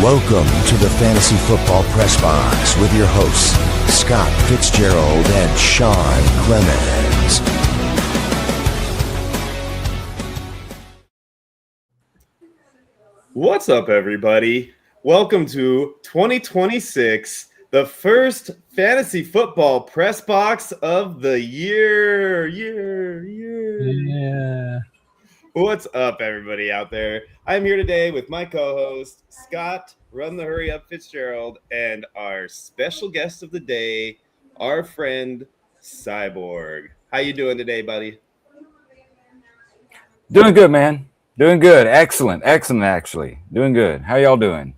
Welcome to the Fantasy Football Press Box with your hosts, Scott Fitzgerald and Sean Clemens. What's up, everybody? Welcome to 2026, the first Fantasy Football Press Box of the year. Yeah. What's up, everybody out there? I'm here today with my co-host, Scott, Run the Hurry Up Fitzgerald, and our special guest of the day, our friend, Cyborg. How you doing today, buddy? Doing good, man. Doing good. Excellent, actually. Doing good. How y'all doing?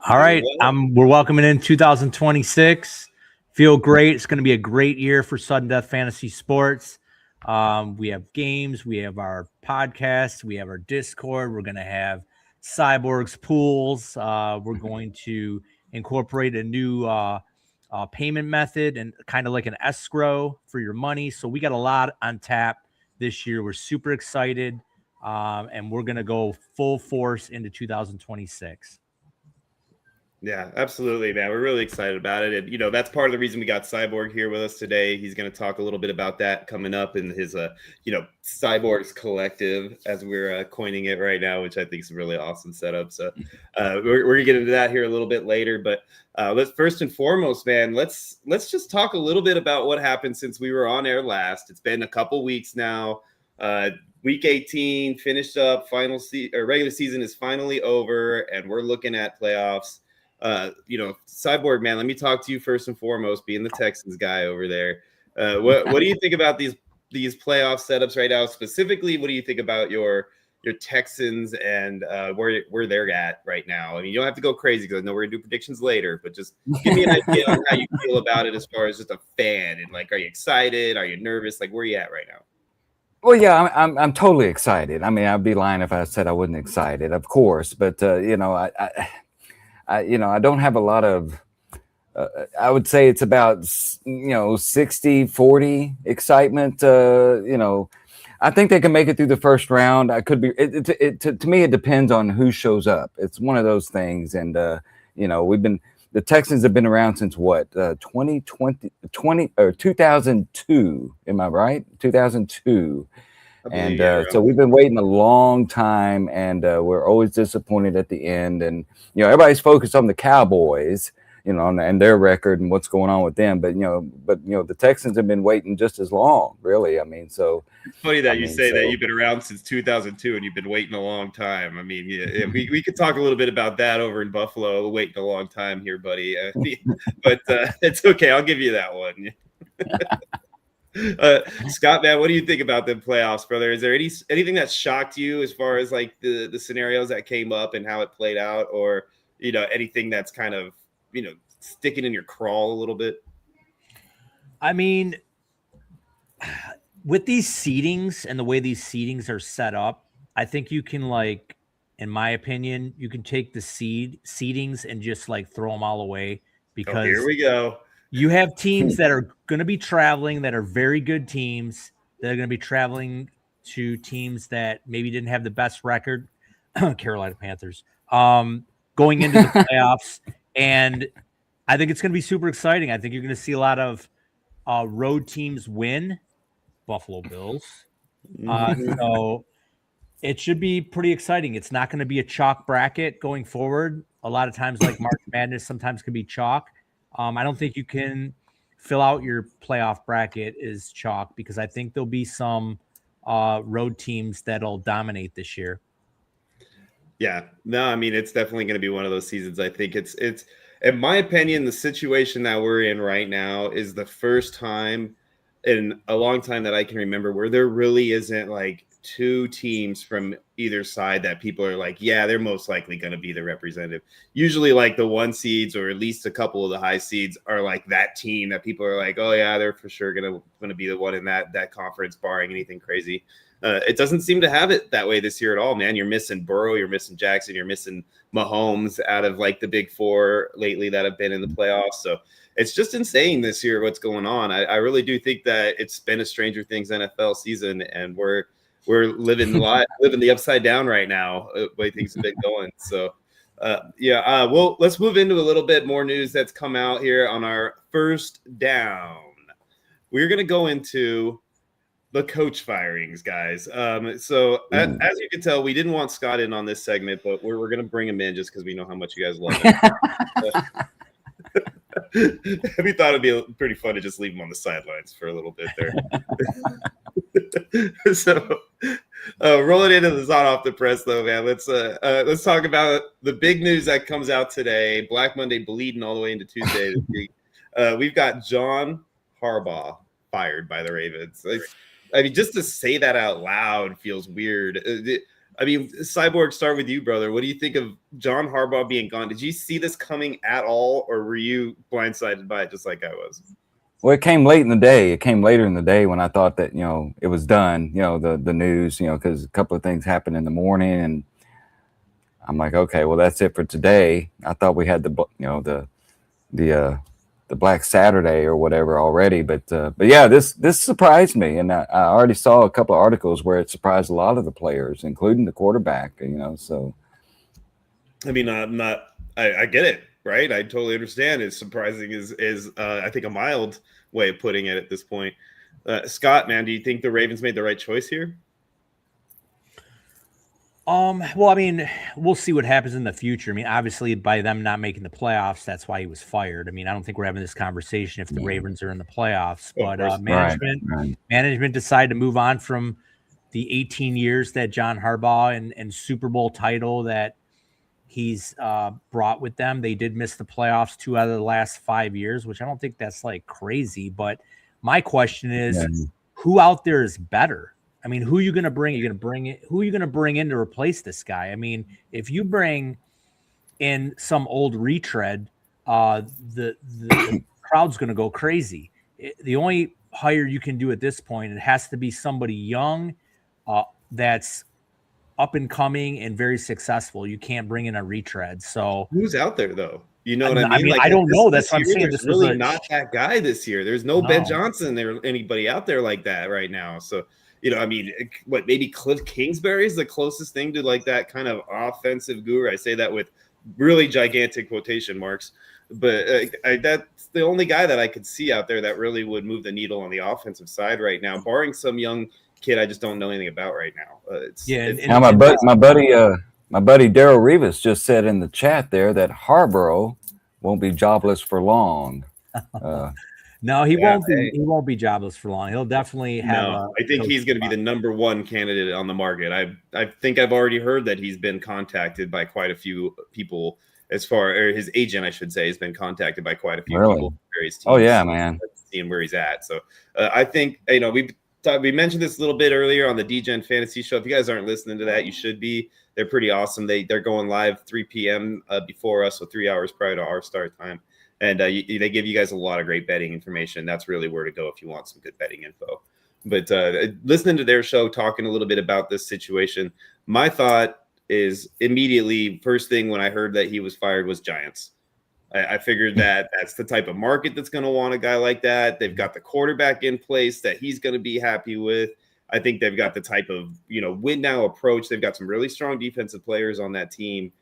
All right. We're welcoming in 2026. Feel great. It's going to be a great year for Sudden Death Fantasy Sports. We have games. We have our podcast. We have our Discord. We're going to have Cyborg's pools. We're going to incorporate a new payment method and kind of like an escrow for your money. So we got a lot on tap this year. We're super excited, and we're going to go full force into 2026. Yeah, absolutely, man. We're really excited about it. And, that's part of the reason we got Cyborg here with us today. He's going to talk a little bit about that coming up in his, Cyborg's Collective, as we're coining it right now, which I think is a really awesome setup. So we're going to get into that here a little bit later. But let's first and foremost, man, let's just talk a little bit about what happened since we were on air last. It's been a couple weeks now. Week 18 finished up. Regular season is finally over, and we're looking at playoffs. Cyborg, man, let me talk to you first and foremost, being the Texans guy over there. What do you think about these playoff setups right now? Specifically, what do you think about your Texans and where they're at right now? I mean, you don't have to go crazy because I know we're gonna do predictions later, but just give me an idea on how you feel about it as far as just a fan. And are you excited? Are you nervous? Where are you at right now? Well, yeah, I'm totally excited. I mean, I'd be lying if I said I wasn't excited, of course. But I don't have a lot of, I would say it's about, 60-40 excitement. I think they can make it through the first round. I could be, to me, it depends on who shows up. It's one of those things. And, the Texans have been around since what, 2002. Am I right? 2002. And so we've been waiting a long time, and we're always disappointed at the end. And everybody's focused on the Cowboys, and their record and what's going on with them. But the Texans have been waiting just as long, really. I mean, so it's funny that you say that you've been around since 2002 and you've been waiting a long time. I mean, yeah, we could talk a little bit about that over in Buffalo, waiting a long time here, buddy. But it's okay. I'll give you that one. Scott, man, what do you think about the playoffs, brother? Is there anything that shocked you as far as the scenarios that came up and how it played out, or anything that's kind of sticking in your crawl a little bit? I mean, with these seedings and the way these seedings are set up, I think you can in my opinion, you can take the seedings and just throw them all away, because here we go. You have teams that are going to be traveling, that are very good teams, that are going to be traveling to teams that maybe didn't have the best record, Carolina Panthers, going into the playoffs. And I think it's going to be super exciting. I think you're going to see a lot of road teams win, Buffalo Bills. So it should be pretty exciting. It's not going to be a chalk bracket going forward. A lot of times, March Madness sometimes can be chalk. I don't think you can fill out your playoff bracket as chalk, because I think there'll be some road teams that'll dominate this year. Yeah, no, I mean, it's definitely going to be one of those seasons. I think it's in my opinion, the situation that we're in right now is the first time in a long time that I can remember where there really isn't two teams from either side that people are yeah, they're most likely going to be the representative. Usually the one seeds, or at least a couple of the high seeds, are that team that people are oh yeah, they're for sure going to be the one in that conference, barring anything crazy. It doesn't seem to have it that way this year at all, man. You're missing Burrow, you're missing Jackson, you're missing Mahomes out of the big four lately that have been in the playoffs. So it's just insane this year what's going on. I really do think that it's been a Stranger Things NFL season, and we're living the upside down right now, the way things have been going. So Well, let's move into a little bit more news that's come out here on our first down. We're going to go into the coach firings, guys. So as you can tell, we didn't want Scott in on this segment, but we're going to bring him in just because we know how much you guys love him. We thought it'd be pretty fun to just leave him on the sidelines for a little bit there. So rolling into this hot off the press, though, man. Let's talk about the big news that comes out today. Black Monday bleeding all the way into Tuesday this week. We've got John Harbaugh fired by the Ravens. I mean, just to say that out loud feels weird. I mean, Cyborg, start with you, brother. What do you think of John Harbaugh being gone? Did you see this coming at all, or were you blindsided by it just like I was? Well, it came late in the day. It came later in the day when I thought that, it was done, the news, because a couple of things happened in the morning, and I'm like, okay, well, that's it for today. I thought we had the Black Saturday or whatever already, but yeah, this surprised me, and I already saw a couple of articles where it surprised a lot of the players, including the quarterback. So I mean, I get it, right? I totally understand. It's surprising is I think a mild way of putting it at this point. Scott, man, do you think the Ravens made the right choice here? Well, I mean, we'll see what happens in the future. I mean, obviously, by them not making the playoffs, that's why he was fired. I mean, I don't think we're having this conversation if the Ravens are in the playoffs. But management decided to move on from the 18 years that John Harbaugh and Super Bowl title that he's brought with them. They did miss the playoffs 2 out of the last 5 years, which I don't think that's like crazy. But my question is, who out there is better? I mean, who are you going to bring? Who are you going to bring in to replace this guy? I mean, if you bring in some old retread, the crowd's going to go crazy. The only hire you can do at this point, it has to be somebody young that's up and coming and very successful. You can't bring in a retread. So who's out there though? You know what I mean? I mean, I don't know. That's what I'm saying. This really not that guy this year. There's no Ben Johnson or anybody out there like that right now. So, I mean, maybe Cliff Kingsbury is the closest thing to like that kind of offensive guru. I say that with really gigantic quotation marks, but that's the only guy that I could see out there that really would move the needle on the offensive side right now, barring some young kid I just don't know anything about right now. Now my buddy Daryl Rivas just said in the chat there that Harbaugh won't be jobless for long. No, he won't be. He won't be jobless for long. He'll definitely have. I think he's going to be the number one candidate on the market. I think I've already heard that he's been contacted by quite a few people. Or his agent, I should say, has been contacted by quite a few people. Various teams. Oh yeah, man. Seeing where he's at. So I think we mentioned this a little bit earlier on the DGen Fantasy Show. If you guys aren't listening to that, you should be. They're pretty awesome. They're going live 3 p.m. Before us, so 3 hours prior to our start time. And they give you guys a lot of great betting information. That's really where to go if you want some good betting info. But listening to their show, talking a little bit about this situation, my thought is immediately, first thing when I heard that he was fired was Giants. I figured that that's the type of market that's going to want a guy like that. They've got the quarterback in place that he's going to be happy with. I think they've got the type of, win now approach. They've got some really strong defensive players on that team.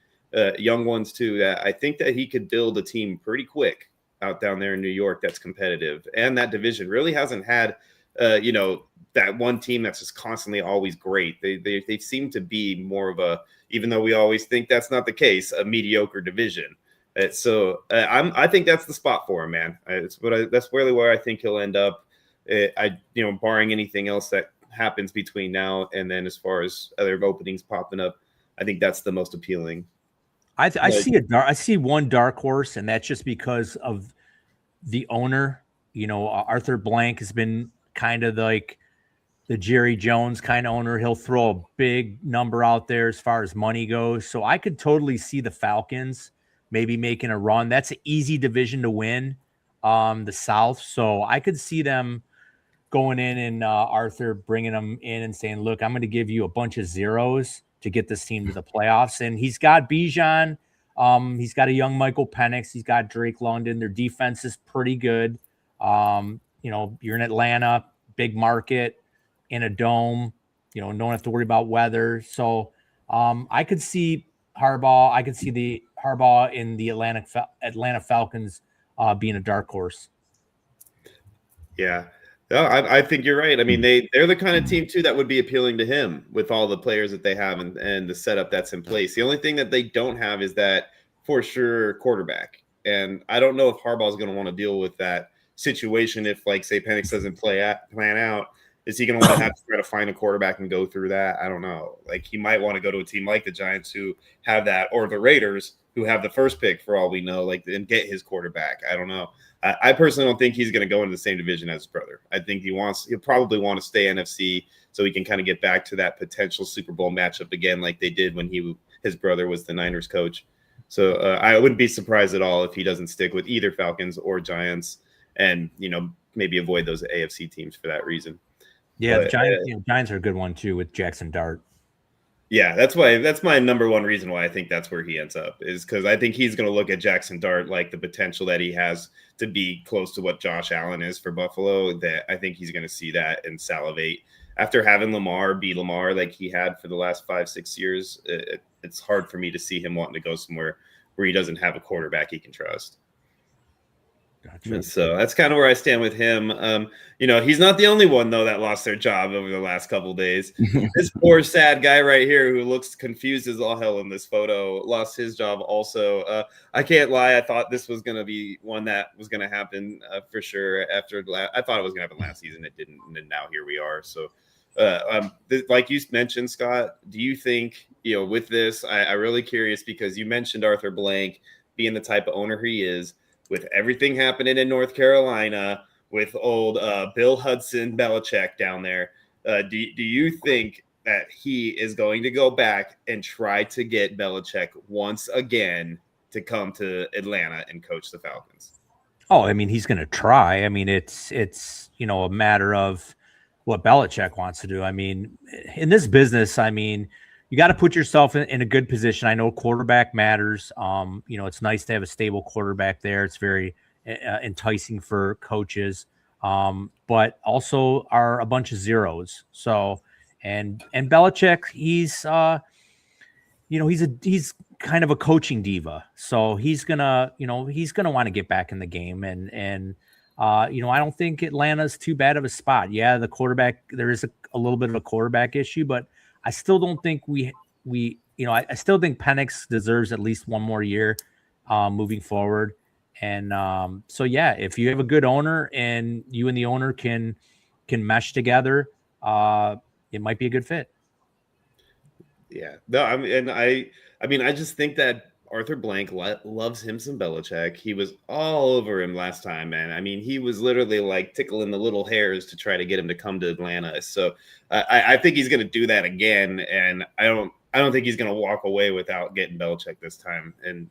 Young ones too, that I think that he could build a team pretty quick out down there in New York that's competitive. And that division really hasn't had, that one team that's just constantly always great. They seem to be more of a, even though we always think that's not the case, a mediocre division. I think that's the spot for him, man. That's really where I think he'll end up. Barring anything else that happens between now and then, as far as other openings popping up, I think that's the most appealing. I see one dark horse, and that's just because of the owner. Arthur Blank has been kind of like the Jerry Jones kind of owner. He'll throw a big number out there as far as money goes. So I could totally see the Falcons maybe making a run. That's an easy division to win, the South. So I could see them going in and Arthur bringing them in and saying, look, I'm going to give you a bunch of zeros to get this team to the playoffs. And he's got Bijan. He's got a young Michael Penix. He's got Drake London. Their defense is pretty good. You're in Atlanta, big market, in a dome, don't have to worry about weather. So I could see Harbaugh. I could see the Harbaugh in the Atlanta Falcons being a dark horse. Yeah. No, I think you're right. I mean, they're the kind of team too that would be appealing to him with all the players that they have and the setup that's in place. The only thing that they don't have is that for sure quarterback. And I don't know if Harbaugh is going to want to deal with that situation if, like, say, Penix doesn't plan out. Is he going to want to have to try to find a quarterback and go through that? I don't know. Like, he might want to go to a team like the Giants who have that, or the Raiders who have the first pick for all we know, like, and get his quarterback. I don't know. I personally don't think he's going to go into the same division as his brother. I think he'll probably want to stay NFC so he can kind of get back to that potential Super Bowl matchup again, like they did when his brother was the Niners coach. So I wouldn't be surprised at all if he doesn't stick with either Falcons or Giants, and maybe avoid those AFC teams for that reason. Yeah, but, the Giants are a good one too with Jackson Dart. Yeah, that's my number one reason why I think that's where he ends up, is because I think he's going to look at Jackson Dart like the potential that he has to be close to what Josh Allen is for Buffalo. That I think he's going to see that and salivate after having Lamar be Lamar like he had for the last 5-6 years. It's hard for me to see him wanting to go somewhere where he doesn't have a quarterback he can trust. Gotcha. And so that's kind of where I stand with him. He's not the only one, though, that lost their job over the last couple of days. This poor, sad guy right here who looks confused as all hell in this photo lost his job also. I can't lie. I thought this was going to be one that was going to happen for sure. I thought it was going to happen last season. It didn't. And now here we are. So like you mentioned, Scott, do you think, with this, I'm really curious because you mentioned Arthur Blank being the type of owner he is, with everything happening in North Carolina, with old Bill Hudson Belichick down there, do you think that he is going to go back and try to get Belichick once again to come to Atlanta and coach the Falcons? Oh, I mean, he's going to try. I mean, it's a matter of what Belichick wants to do. I mean, in this business, I mean, you got to put yourself in a good position. I know quarterback matters. It's nice to have a stable quarterback there. It's very enticing for coaches, but also are a bunch of zeros. So, and Belichick, he's kind of a coaching diva. So he's gonna want to get back in the game. And I don't think Atlanta's too bad of a spot. Yeah, the quarterback, there is a little bit of a quarterback issue, but I still don't think I still think Penix deserves at least one more year moving forward. And so, yeah, if you have a good owner and you and the owner can mesh together, it might be a good fit. Yeah, no, I just think that Arthur Blank loves him some Belichick. He was all over him last time, man. I mean, he was literally like tickling the little hairs to try to get him to come to Atlanta. So I think he's going to do that again, and I don't think he's going to walk away without getting Belichick this time. And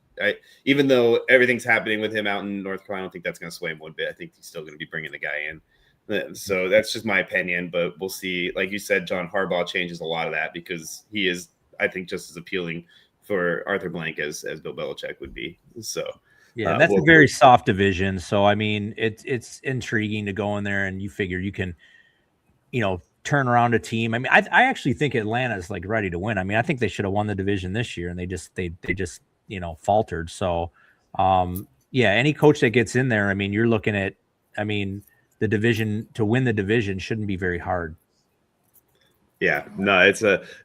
even though everything's happening with him out in North Carolina, I don't think that's going to sway him one bit. I think he's still going to be bringing the guy in. So that's just my opinion, but we'll see. Like you said, John Harbaugh changes a lot of that because he is, I think, just as appealing for Arthur Blank as Bill Belichick would be. So yeah, that's a very soft division. So I mean, it's intriguing to go in there, and you figure you can, turn around a team. I mean, I actually think Atlanta is like ready to win. I mean, I think they should have won the division this year, and they just faltered. So any coach that gets in there, I mean, you're looking at, the division, to win the division shouldn't be very hard. Yeah, no,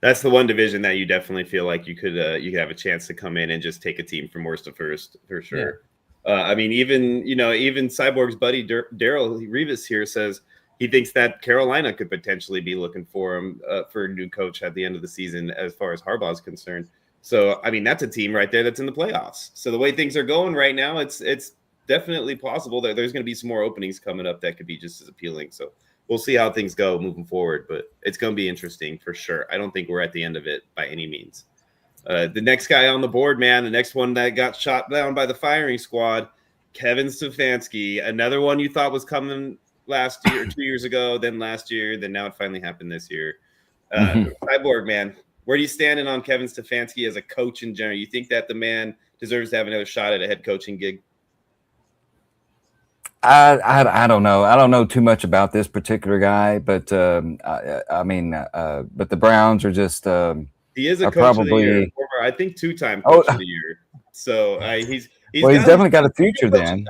that's the one division that you definitely feel like you could have a chance to come in and just take a team from worst to first for sure. Yeah. Even Cyborg's buddy Daryl Revis here says he thinks that Carolina could potentially be looking for him for a new coach at the end of the season as far as Harbaugh is concerned. So that's a team right there that's in the playoffs. So the way things are going right now, it's definitely possible that there's going to be some more openings coming up that could be just as appealing. So we'll see how things go moving forward, but it's going to be interesting for sure. I don't think we're at the end of it by any means. The next guy on the board, man, the next one that got shot down by the firing squad, Kevin Stefanski, another one you thought was coming last year, 2 years ago, then last year, then now it finally happened this year. Cyborg, man, where are you standing on Kevin Stefanski as a coach in general? You think that the man deserves to have another shot at a head coaching gig? I don't know. I don't know too much about this particular guy, but but the Browns are just He is a coach of the year, former, I think 2-time coach of the year. So he's definitely got a future then.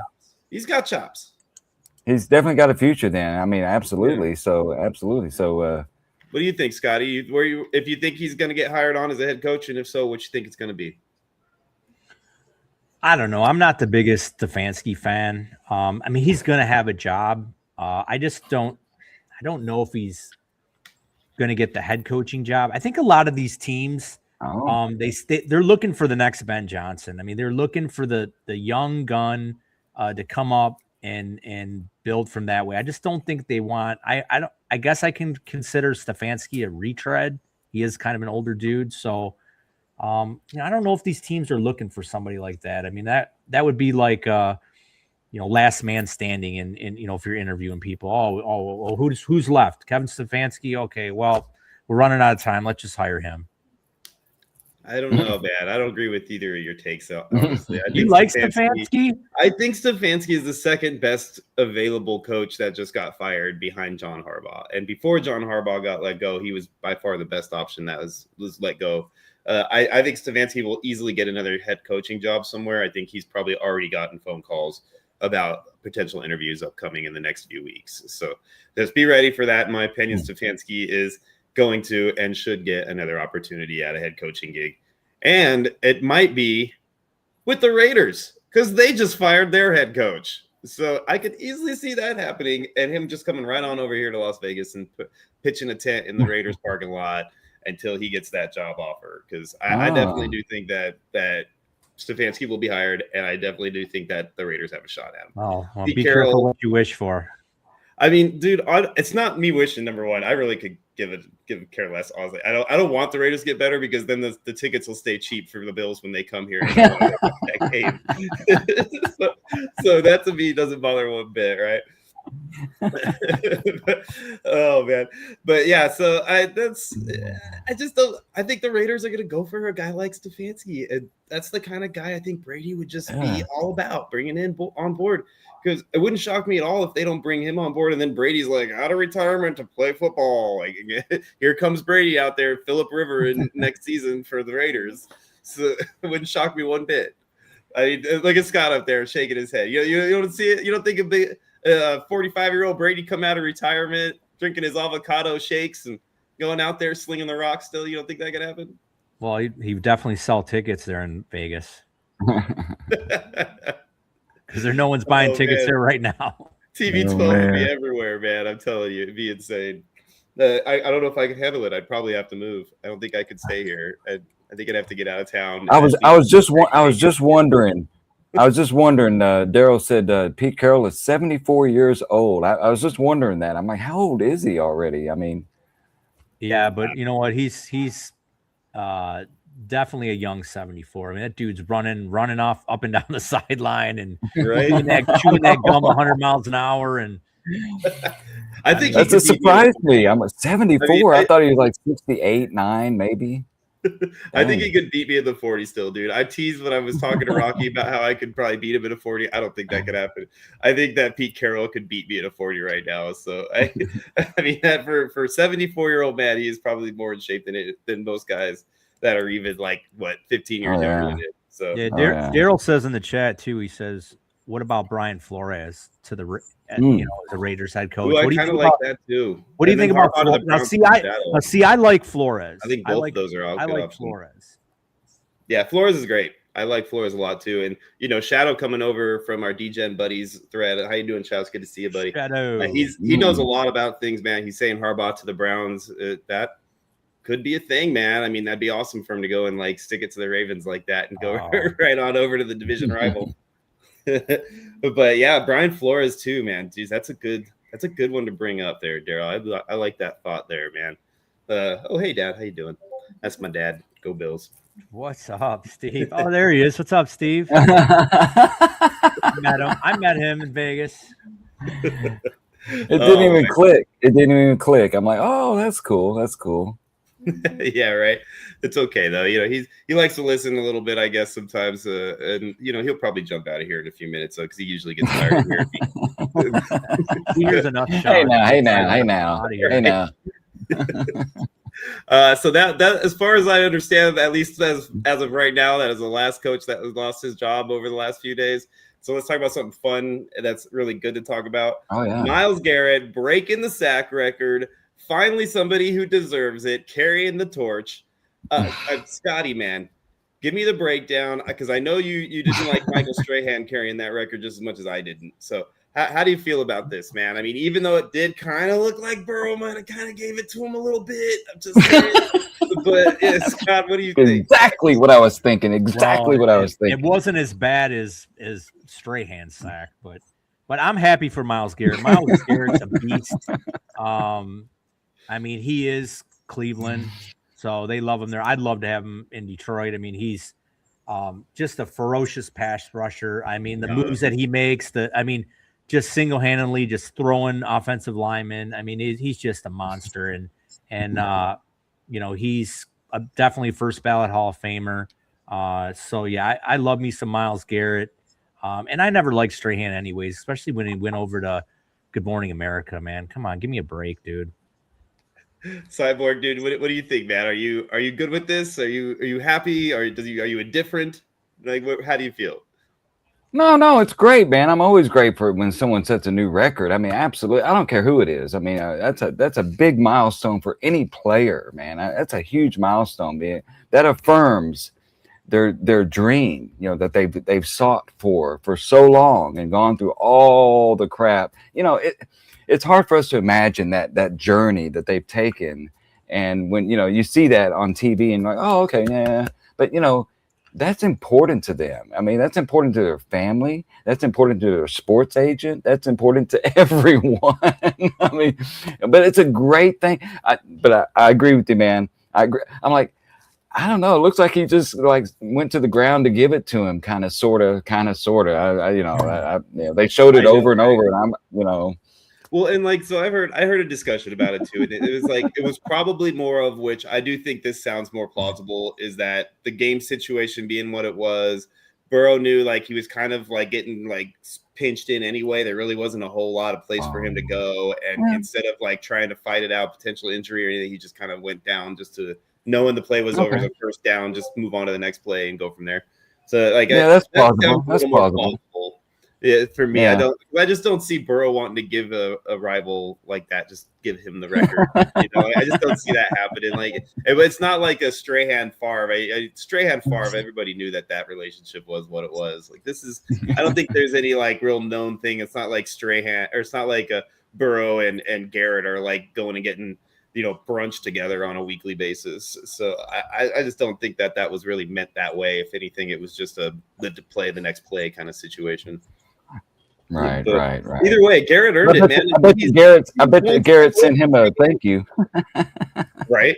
He's got chops. He's definitely got a future then. I mean, absolutely. Yeah. So absolutely. So what do you think, Scotty? If you think he's going to get hired on as a head coach, and if so, what you think it's going to be? I don't know. I'm not the biggest Stefanski fan. I mean, he's going to have a job. I don't know if he's going to get the head coaching job. I think a lot of these teams, they're looking for the next Ben Johnson. I mean, they're looking for the young gun to come up and build from that way. I just don't think they want. I guess I can consider Stefanski a retread. He is kind of an older dude, so I don't know if these teams are looking for somebody like that. I mean, that would be like last man standing, and if you're interviewing people, who's left? Kevin Stefanski. Okay, well, we're running out of time. Let's just hire him. I don't know, man. I don't agree with either of your takes. Honestly, you like Stefanski? I think Stefanski is the second best available coach that just got fired behind John Harbaugh. And before John Harbaugh got let go, he was by far the best option that was let go. I think Stefanski will easily get another head coaching job somewhere. I think he's probably already gotten phone calls about potential interviews upcoming in the next few weeks. So just be ready for that. In my opinion, Stefanski is going to and should get another opportunity at a head coaching gig. And it might be with the Raiders because they just fired their head coach. So I could easily see that happening and him just coming right on over here to Las Vegas and pitching a tent in the Raiders parking lot until he gets that job offer. Because I definitely do think that Stefanski will be hired, and I definitely do think that the Raiders have a shot at him. Oh, well, be careful what you wish for. I mean, dude, it's not me wishing. Number one, I really could give care less. Honestly, I don't want the Raiders to get better because then the tickets will stay cheap for the Bills when they come here. That game. so that to me doesn't bother one bit, right? Oh man, but yeah. So I just don't. I think the Raiders are going to go for a guy like Stefanski, and that's the kind of guy I think Brady would just be all about bringing in on board. Because it wouldn't shock me at all if they don't bring him on board, and then Brady's like out of retirement to play football. Like here comes Brady out there, Phillip River in next season for the Raiders. So it wouldn't shock me one bit. I mean, look at Scott up there shaking his head. You don't see it. You don't think a 45-year-old Brady come out of retirement, drinking his avocado shakes and going out there slinging the rock still? You don't think that could happen? Well, he definitely sell tickets there in Vegas. Because no one's buying tickets there right now. TV 12 would be everywhere, man. I'm telling you, it'd be insane. I don't know if I could handle it. I'd probably have to move. I don't think I could stay here. I think I'd have to get out of town. I was just wondering. Daryl said Pete Carroll is 74 years old. I was just wondering that. I'm like, how old is he already? I mean, yeah, but you know what? He's definitely a young 74. I mean, that dude's running off up and down the sideline and chewing that gum 100 miles an hour. And I think that's a surprise to me. I'm a 74. I thought he was like 68, 9, maybe. I think he could beat me in the 40 still, dude. I teased when I was talking to Rocky about how I could probably beat him in a 40. I don't think that could happen. I think that Pete Carroll could beat me at a 40 right now. So I mean, that for 74-year-old man, he is probably more in shape than most guys that are even like 15 years younger than it. So yeah, Daryl says in the chat too. He says, "What about Brian Flores to the Raiders head coach?" Ooh, I kind of like that too. What do you think about Flores? I like Flores. I think both of those are all good. I like options. Flores. Yeah, Flores is great. I like Flores a lot too. And Shadow coming over from our DGen buddies thread. How you doing, Shadow? It's good to see you, buddy. Shadow. He knows a lot about things, man. He's saying Harbaugh to the Browns. That could be a thing, man. I mean, that'd be awesome for him to go and stick it to the Ravens like that and go right on over to the division rival. But yeah, Brian Flores too, man. Geez, that's a good one to bring up there, Daryl. I like that thought there, man. Hey, Dad, how you doing? That's my dad. Go Bills. What's up, Steve? Oh, there he is. What's up, Steve? I met him in Vegas. It didn't even click. I'm like, oh, that's cool. That's cool. Yeah, right. It's okay though. He likes to listen a little bit, I guess, sometimes. And he'll probably jump out of here in a few minutes, because he usually gets tired of here. He hears enough. Hey now. So that as far as I understand, at least as of right now, that is the last coach that has lost his job over the last few days. So let's talk about something fun that's really good to talk about. Oh yeah, Myles Garrett breaking the sack record. Finally, somebody who deserves it, carrying the torch. Scotty, man, give me the breakdown because I know you didn't like Michael Strahan carrying that record just as much as I didn't. So how do you feel about this, man? I mean, even though it did kind of look like Burrow might have kind of gave it to him a little bit, I'm just saying. But yeah, Scott, what do you think? Exactly what I was thinking. Exactly what I was thinking. It wasn't as bad as Strahan's sack, but I'm happy for Myles Garrett. Myles Garrett's a beast. I mean, he is Cleveland, so they love him there. I'd love to have him in Detroit. I mean, he's just a ferocious pass rusher. I mean, the moves that he makes, just single-handedly just throwing offensive linemen. I mean, he's just a monster, and he's definitely first ballot Hall of Famer. So yeah, I love me some Myles Garrett, and I never liked Strahan anyways, especially when he went over to Good Morning America. Man, come on, give me a break, dude. Cyborg, dude, what do you think, man? Are you good with this? Are you happy? Are you indifferent? Like, how do you feel? No, it's great, man. I'm always great for when someone sets a new record. I mean, absolutely. I don't care who it is. I mean, that's a big milestone for any player, man. That's a huge milestone, man. That affirms their dream, that they've sought for so long and gone through all the crap. It's hard for us to imagine that journey that they've taken. And when you see that on TV and like, oh, okay, yeah, but that's important to them. I mean, that's important to their family. That's important to their sports agent. That's important to everyone. I mean, but it's a great thing. But I agree with you, man. I agree. I'm like, I don't know. It looks like he just went to the ground to give it to him, kind of, sort of. They showed it over and over, and I'm. Well, and so I heard a discussion about it too. It was probably more of which I do think this sounds more plausible is that the game situation being what it was, Burrow knew he was kind of getting pinched in anyway. There really wasn't a whole lot of place for him to go. And instead of trying to fight it out, potential injury or anything, he just kind of went down just to knowing the play was over as a first down, just move on to the next play and go from there. So that's plausible. That's plausible. Yeah, for me, yeah. I just don't see Burrow wanting to give a rival like that. Just give him the record. I just don't see that happening. It's not like a Strahan Favre. Strahan Favre, everybody knew that relationship was what it was. I don't think there's any real known thing. It's not like Strahan, or it's not like a Burrow and Garrett are going and getting brunch together on a weekly basis. So I just don't think that was really meant that way. If anything, it was just a live to play the next play kind of situation. Right. Either way, Garrett earned it, man. I bet Garrett sent him a thank you. Right?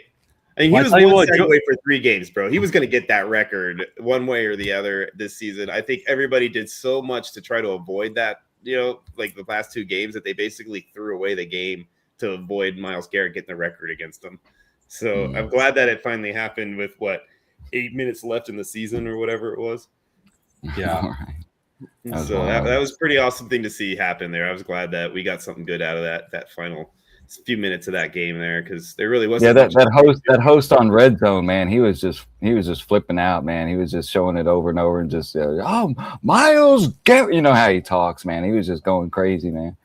I mean, he was one sack away for 3 games, bro. He was going to get that record one way or the other this season. I think everybody did so much to try to avoid that, the last 2 games that they basically threw away the game to avoid Myles Garrett getting the record against them. So I'm glad that it finally happened with 8 minutes left in the season or whatever it was. Yeah. So that was a pretty awesome thing to see happen there. I was glad that we got something good out of that final few minutes of that game there, because there really wasn't. Yeah, that host on Red Zone, man, he was just flipping out, man. He was just showing it over and over and just Myles Garrett, you know how he talks, man. He was just going crazy, man.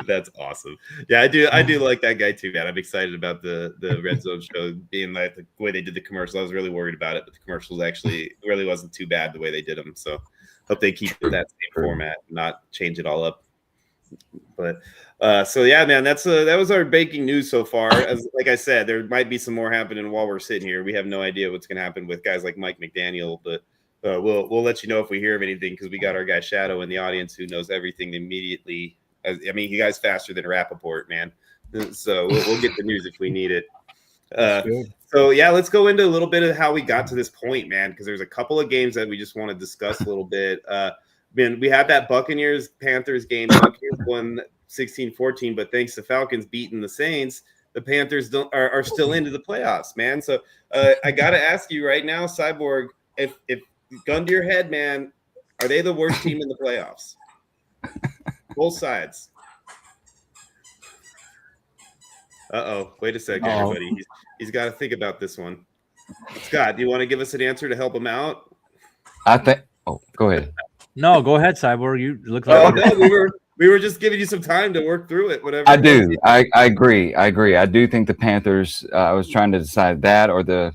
That's awesome. Yeah, I do like that guy too, man. I'm excited about the Red Zone show being like the way they did the commercial. I was really worried about it, but the commercials actually really wasn't too bad the way they did them. So hope they keep that same format and not change it all up. But so yeah, man, that was our breaking news so far. Like I said, there might be some more happening while we're sitting here. We have no idea what's going to happen with guys like Mike McDaniel, but we'll let you know if we hear of anything, because we got our guy Shadow in the audience who knows everything immediately. I mean, he guy's faster than Rappaport, man. So we'll get the news if we need it. So yeah, let's go into a little bit of how we got to this point, man, because there's a couple of games that we just want to discuss a little bit. Man, we had that Buccaneers-Panthers game. Buccaneers won 16-14, but thanks to Falcons beating the Saints, the Panthers are still into the playoffs, man. So I got to ask you right now, Cyborg, if gun to your head, man, are they the worst team in the playoffs? Both sides. Wait a second, everybody. He's got to think about this one. Scott, do you want to give us an answer to help him out? I think. Oh, go ahead. No, go ahead, Cyborg. You look like. No, we were just giving you some time to work through it. Whatever. I do. I agree. I do think the Panthers. I was trying to decide that or the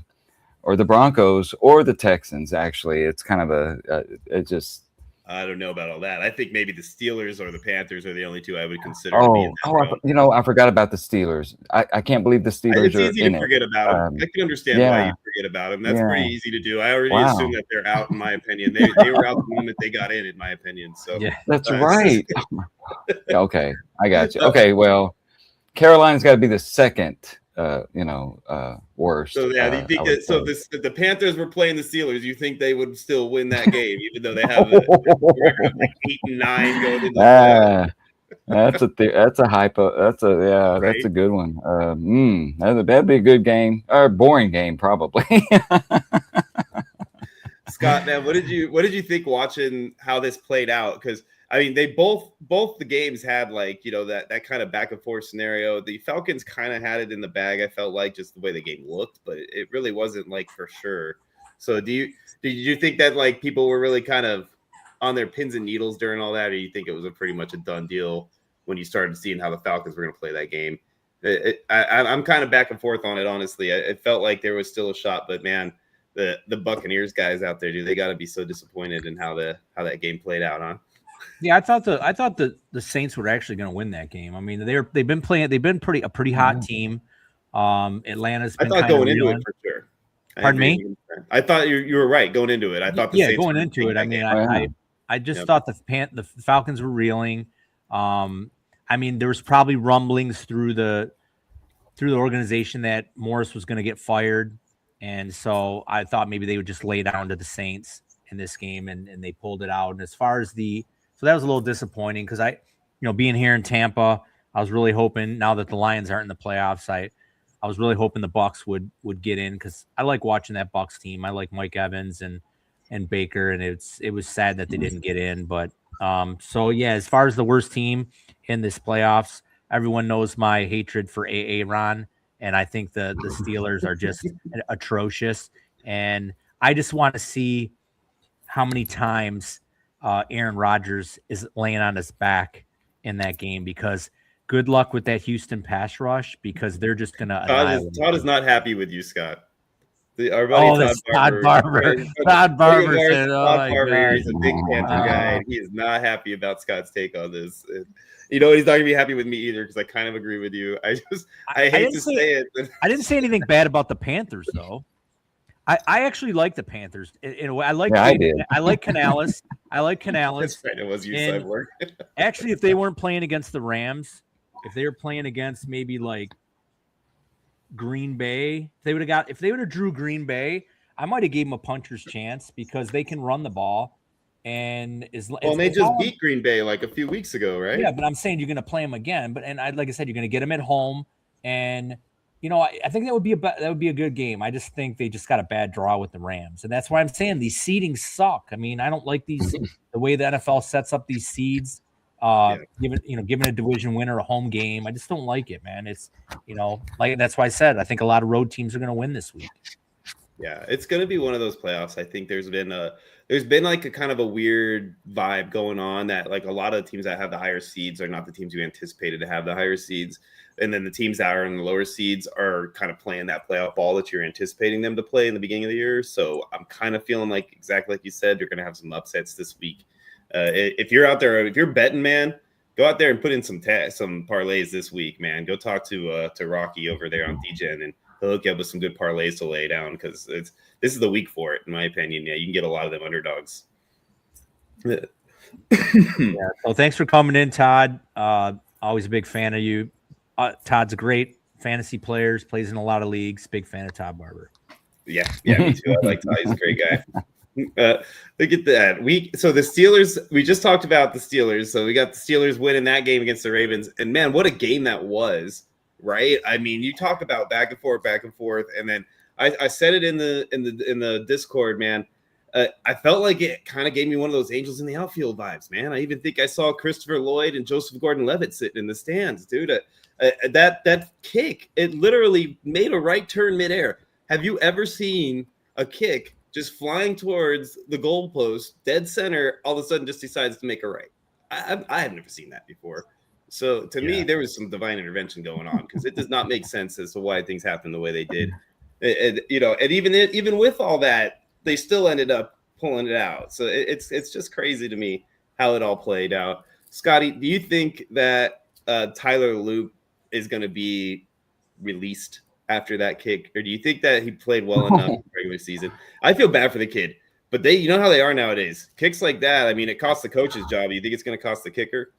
Broncos or the Texans. Actually, it's kind of it just. I don't know about all that. I think maybe the Steelers or the Panthers are the only two I would consider. I forgot about the Steelers. I can't believe the Steelers it's easy to forget about them. I can understand why you forget about them. That's pretty easy to do. I already assume that they're out, in my opinion. They were out the moment they got in my opinion. So that's right. Okay, I got you. Okay, well, Carolina's got to be the second. Worst. So do you think that? So if the Panthers were playing the Steelers, you think they would still win that game, even though they have a record of like 8-9 going into the that's a hypo. That's a good one. That'd be a good game or a boring game probably. Scott, man, what did you think watching how this played out? Because I mean, they both the games had that kind of back and forth scenario. The Falcons kind of had it in the bag. I felt like just the way the game looked, but it really wasn't for sure. So did you think that people were really kind of on their pins and needles during all that, or do you think it was pretty much a done deal when you started seeing how the Falcons were going to play that game? I'm kind of back and forth on it, honestly. It felt like there was still a shot, but man, the Buccaneers guys out there, they got to be so disappointed in how that game played out, huh? Yeah, I thought the Saints were actually going to win that game. I mean, they've been a pretty hot team. Atlanta's been I thought going into it for sure. Pardon me? I thought you were right going into it. I thought the Saints going into it. I mean, I just thought the Falcons were reeling. I mean, there was probably rumblings through the organization that Morris was going to get fired, and so I thought maybe they would just lay down to the Saints in this game, and they pulled it out. And as far as so that was a little disappointing because being here in Tampa, I was really hoping now that the Lions aren't in the playoffs, I was really hoping the Bucs would get in because I like watching that Bucs team. I like Mike Evans and Baker, and it was sad that they didn't get in. But so yeah, as far as the worst team in this playoffs, everyone knows my hatred for Ron, and I think the Steelers are just atrocious. And I just want to see how many times Aaron Rodgers is laying on his back in that game, because good luck with that Houston pass rush, because they're just going to. Todd is not happy with you, Scott. Our buddy Todd Barber. Todd Barber said, he's a big Panther guy, and he is not happy about Scott's take on this. And, he's not going to be happy with me either, because I kind of agree with you. I hate to say it. I didn't say anything bad about the Panthers, though. I actually like the Panthers in a way. I like Canales. That's right. It was you, Cyborg. Actually, if they weren't playing against the Rams, if they were playing against maybe like Green Bay, if they would have drew Green Bay, I might have gave them a puncher's chance because they can run the ball. And they just beat Green Bay like a few weeks ago, right? Yeah, but I'm saying you're going to play them again. But like I said, you're going to get them at home, and I think that would be a good game. I just think they just got a bad draw with the Rams, and that's why I'm saying these seedings suck. I mean, I don't like the way the NFL sets up these seeds. Giving a division winner a home game, I just don't like it, man. It's that's why I said I think a lot of road teams are going to win this week. Yeah, it's going to be one of those playoffs. I think there's been like a kind of a weird vibe going on that like a lot of the teams that have the higher seeds are not the teams you anticipated to have the higher seeds. And then the teams that are in the lower seeds are kind of playing that playoff ball that you're anticipating them to play in the beginning of the year. So I'm kind of feeling like exactly like you said, you're going to have some upsets this week. If you're out there, if you're betting, man, go out there and put in some parlays this week, man. Go talk to Rocky over there on DGen, and he'll hook you up with some good parlays to lay down, because this is the week for it, in my opinion. Yeah, you can get a lot of them underdogs. Yeah. So thanks for coming in, Todd. Always a big fan of you. Todd's a great fantasy player, plays in a lot of leagues. Big fan of Todd Barber. Yeah, me too. I like Todd. He's a great guy. Look at that. So the Steelers, we just talked about the Steelers. So we got the Steelers winning that game against the Ravens. And man, what a game that was, right? I mean, you talk about back and forth. And then I said it in the Discord, man. I felt like it kind of gave me one of those angels in the outfield vibes, man. I even think I saw Christopher Lloyd and Joseph Gordon-Levitt sitting in the stands, dude. That kick, it literally made a right turn midair. Have you ever seen a kick just flying towards the goalpost, dead center, all of a sudden just decides to make a right? I have never seen that before. So to me, there was some divine intervention going on, because it does not make sense as to why things happened the way they did. And even with all that, they still ended up pulling it out. So it's just crazy to me how it all played out. Scotty, do you think that Tyler Loop is going to be released after that kick, or do you think that he played well enough in the regular season? I feel bad for the kid, but you know how they are nowadays. Kicks like that, I mean, it costs the coach's job. You think it's going to cost the kicker?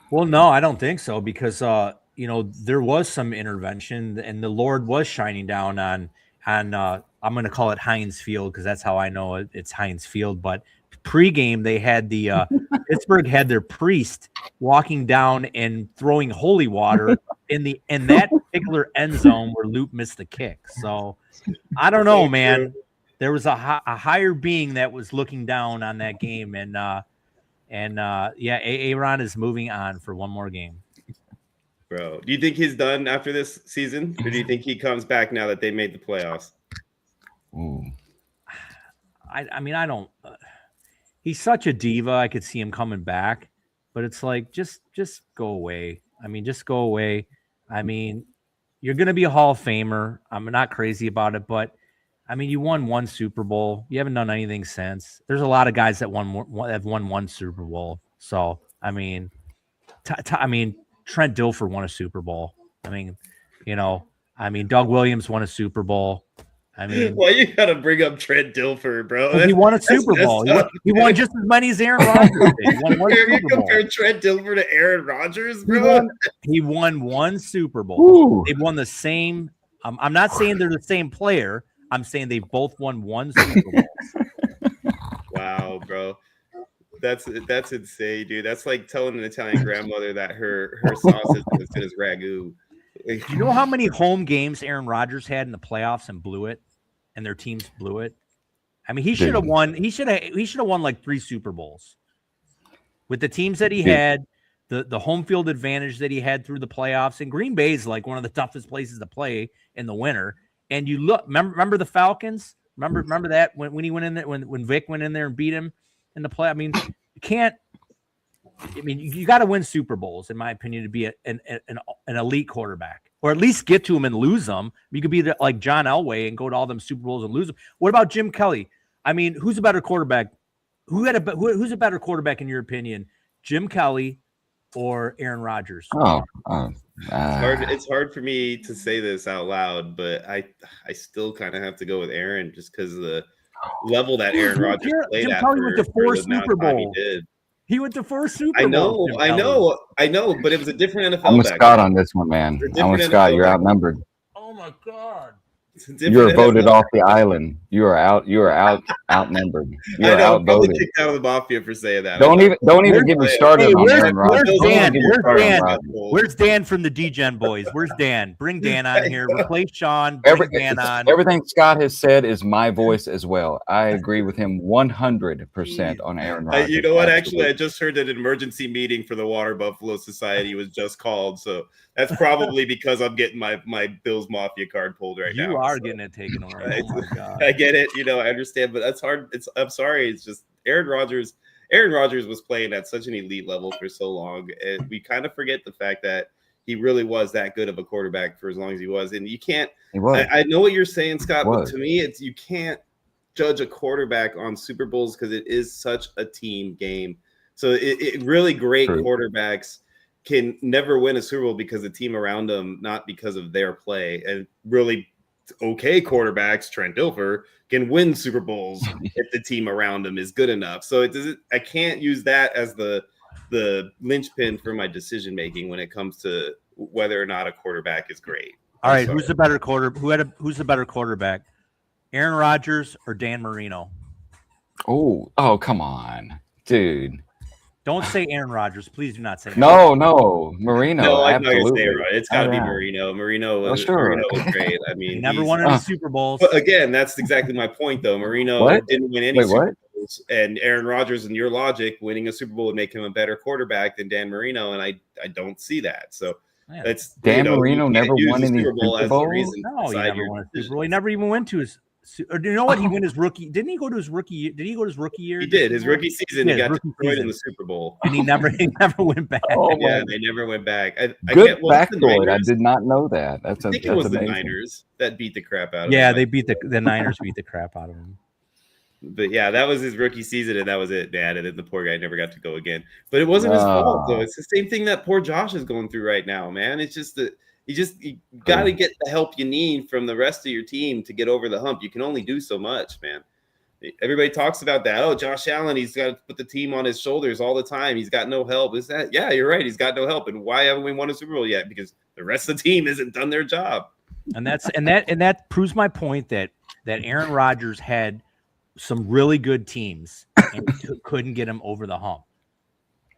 Well, no, I don't think so, because there was some intervention, and the Lord was shining down on I'm going to call it Heinz Field, because that's how I know it's Heinz Field. But pregame, they had the Pittsburgh had their priest walking down and throwing holy water in that particular end zone where Loop missed the kick. So I don't know, man. There was a higher being that was looking down on that game, and Aaron is moving on for one more game. Bro, do you think he's done after this season, or do you think he comes back now that they made the playoffs? Ooh. I mean, I don't. He's such a diva. I could see him coming back, but it's like just go away. I mean, just go away. I mean, you're going to be a Hall of Famer. I'm not crazy about it, but I mean, you won one Super Bowl. You haven't done anything since. There's a lot of guys that have won one Super Bowl. So I mean, Trent Dilfer won a Super Bowl. I mean, Doug Williams won a Super Bowl. I mean, why you gotta bring up Trent Dilfer, bro? He won a Super Bowl. He won just as many as Aaron Rodgers did. He won one you Super compare Bowl. Trent Dilfer to Aaron Rodgers, bro? He won one Super Bowl. Ooh. They won the same. I'm not saying they're the same player. I'm saying they both won one Super Bowl. Wow, bro. That's insane, dude. That's like telling an Italian grandmother that her sauce is as good as ragu. Do you know how many home games Aaron Rodgers had in the playoffs and blew it, and their teams blew it? I mean, he should have won. He should have won like 3 Super Bowls with the teams that he had, the home field advantage that he had through the playoffs. And Green Bay is like one of the toughest places to play in the winter. And you look, remember the Falcons? Remember that when he went in there, when Vic went in there and beat him in the play. I mean, you can't. I mean, you got to win Super Bowls, in my opinion, to be an elite quarterback, or at least get to them and lose them. You could be like John Elway and go to all them Super Bowls and lose them. What about Jim Kelly? I mean, who's a better quarterback? Who's a better quarterback in your opinion, Jim Kelly or Aaron Rodgers? It's hard for me to say this out loud, but I still kind of have to go with Aaron, just because of the level that Aaron Rodgers played Jim at. Kelly went to 4 Super Bowls. He went to 4 Super Bowls. I know, but it was a different NFL. I'm with Scott on this one, man. I'm with Scott. You're outnumbered. Oh my God. You were voted off the island. You are outnumbered. You are outvoted. Kicked out of the mafia for saying that. Don't even get me started on Aaron Rodgers. Where's Dan from the D-Gen boys? Where's Dan? Bring Dan on here. Replace Sean. Bring Dan on. Everything Scott has said is my voice as well. I agree with him 100% on Aaron Rodgers. You know what? Actually, I just heard that an emergency meeting for the Water Buffalo Society was just called. So that's probably because I'm getting my Bills Mafia card pulled right now. You are getting it taken away. Oh my God. I get it. I understand, but that's hard. I'm sorry. It's just Aaron Rodgers was playing at such an elite level for so long, and we kind of forget the fact that he really was that good of a quarterback for as long as he was. And you can't. I know what you're saying, Scott, but to me, you can't judge a quarterback on Super Bowls because it is such a team game. So it really great quarterbacks can never win a Super Bowl because the team around them, not because of their play. And really okay quarterbacks, Trent Dilfer, can win Super Bowls if the team around them is good enough. So I can't use that as the linchpin for my decision making when it comes to whether or not a quarterback is great. All right, who's the better who's the better quarterback? Aaron Rodgers or Dan Marino? Oh, come on, dude. Don't say Aaron Rodgers. Please do not say No, Marino. No, I'm not absolutely. gonna say it. It's got to be yeah. Marino. Marino was great. I mean, he never won any Super Bowls. But again, that's exactly my point, though. Marino didn't win any Super Bowls, and Aaron Rodgers, in your logic, winning a Super Bowl would make him a better quarterback than Dan Marino, and I don't see that. So that's Dan Marino never won any Super Bowl. No, he never won a Super Bowl. He never even went to his. Or do you know what? He won his rookie. Didn't he go to his rookie? Did he go to his rookie year? He did. His rookie season. He got destroyed in the Super Bowl, and he never went back. They never went back. Good factoid. I did not know that. I think it was amazing. The Niners that beat the crap out of him. Yeah, they beat the Niners beat the crap out of him. But yeah, that was his rookie season, and that was it, man. And then the poor guy never got to go again. But it wasn't his fault, though. It's the same thing that poor Josh is going through right now, man. It's just that you got to get the help you need from the rest of your team to get over the hump. You can only do so much, man. Everybody talks about that. Oh, Josh Allen, he's got to put the team on his shoulders all the time. He's got no help. Is that? Yeah, you're right. He's got no help. And why haven't we won a Super Bowl yet? Because the rest of the team hasn't done their job. And that proves my point that Aaron Rodgers had some really good teams and couldn't get him over the hump.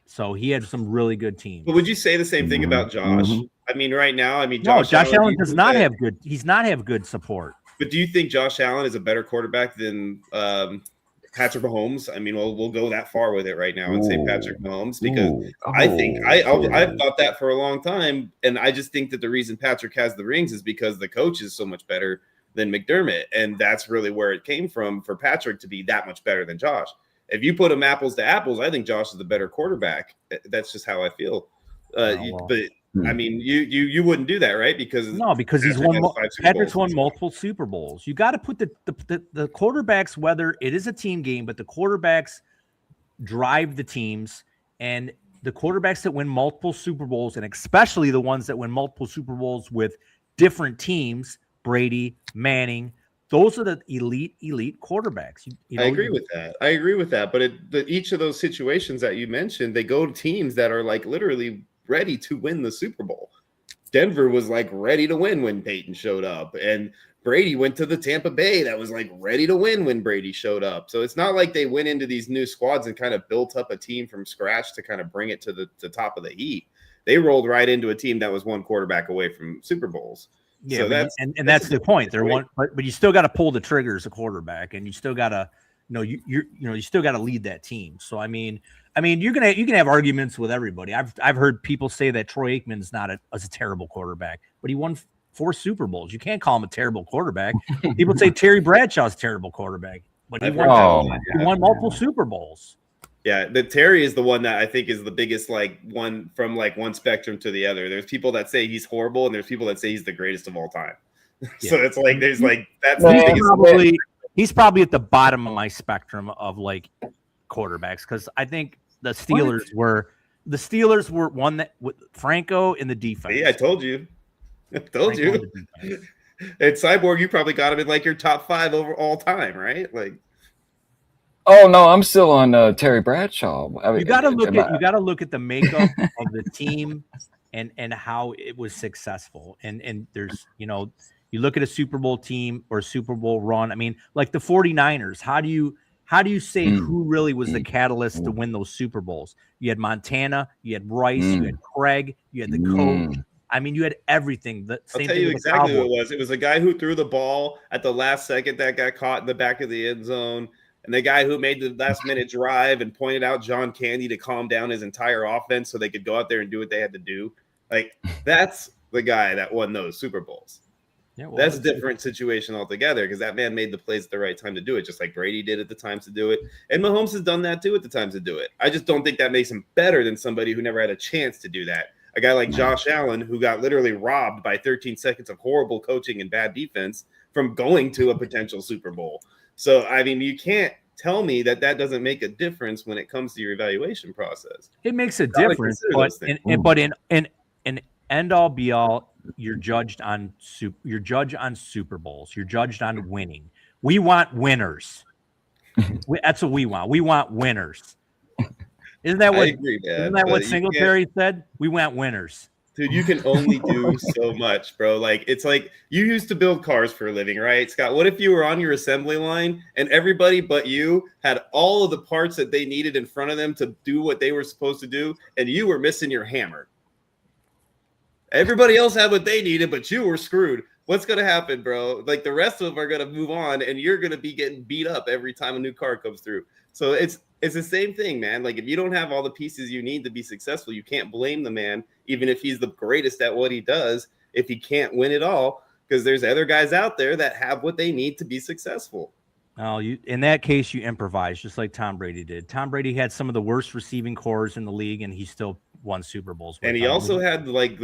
So he had some really good teams. But would you say the same thing about Josh? I mean, right now, Josh Allen does not have good. He's not have good support. But do you think Josh Allen is a better quarterback than Patrick Mahomes? I mean, we'll go that far with it right now and say Patrick Mahomes because I've thought that for a long time, and I just think that the reason Patrick has the rings is because the coach is so much better than McDermott, and that's really where it came from for Patrick to be that much better than Josh. If you put them apples to apples, I think Josh is the better quarterback. That's just how I feel. But I mean, you wouldn't do that, right? Because Patrick's won multiple Super Bowls. You got to put the quarterbacks, whether it is a team game, but the quarterbacks drive the teams, and the quarterbacks that win multiple Super Bowls, and especially the ones that win multiple Super Bowls with different teams, Brady, Manning. Those are the elite quarterbacks. I agree with that. But each of those situations that you mentioned, they go to teams that are like literally ready to win the Super Bowl. Denver was like ready to win when Peyton showed up, and Brady went to the Tampa Bay that was like ready to win when Brady showed up. So it's not like they went into these new squads and kind of built up a team from scratch to kind of bring it to the top of the heap. They rolled right into a team that was one quarterback away from Super Bowls. Yeah, so that's the point. They're one, but you still got to pull the trigger as a quarterback, and you still got to, you still got to lead that team. So I mean, you can have arguments with everybody. I've heard people say that Troy Aikman's not a terrible quarterback, but he won 4 Super Bowls. You can't call him a terrible quarterback. People say Terry Bradshaw's a terrible quarterback, but he won multiple Super Bowls. Yeah, the Terry is the one that I think is the biggest, one from one spectrum to the other. There's people that say he's horrible, and there's people that say he's the greatest of all time. So it's there's that's the biggest. He's probably at the bottom of my spectrum of quarterbacks, because I think the Steelers were one that with Franco in the defense. Yeah, I told you. And Cyborg, you probably got him in your top 5 over all time, right? Oh no, I'm still on Terry Bradshaw. I mean, you got to look at the makeup of the team and how it was successful. And there's you look at a Super Bowl team or a Super Bowl run. I mean, like the 49ers. How do you say who really was the catalyst to win those Super Bowls? You had Montana, you had Rice, you had Craig, you had the coach. I mean, you had everything. I'll tell you exactly who it was. It was a guy who threw the ball at the last second that got caught in the back of the end zone. And the guy who made the last-minute drive and pointed out John Candy to calm down his entire offense so they could go out there and do what they had to do. That's the guy that won those Super Bowls. Yeah, well, that's a different situation altogether because that man made the plays at the right time to do it, just like Brady did at the times to do it. And Mahomes has done that too at the times to do it. I just don't think that makes him better than somebody who never had a chance to do that. A guy like Josh Allen, who got literally robbed by 13 seconds of horrible coaching and bad defense from going to a potential Super Bowl. So, I mean, you can't tell me that doesn't make a difference when it comes to your evaluation process. It makes a difference, but in end all be all, you're judged on Super Bowls. You're judged on winning. We want winners. That's what we want. We want winners. Isn't that what Singletary said? We want winners. Dude, you can only do so much, bro. Like, it's like you used to build cars for a living, right, Scott? What if you were on your assembly line and everybody but you had all of the parts that they needed in front of them to do what they were supposed to do, and you were missing your hammer? Everybody else had what they needed, but you were screwed. What's going to happen, bro? Like, the rest of them are going to move on, and you're going to be getting beat up every time a new car comes through. So it's the same thing, man. Like, if you don't have all the pieces you need to be successful, you can't blame the man, even if he's the greatest at what he does, if he can't win it all, because there's other guys out there that have what they need to be successful. Oh, in that case, you improvise, just like Tom Brady did. Tom Brady had some of the worst receiving cores in the league, and he still won Super Bowls. And he also had like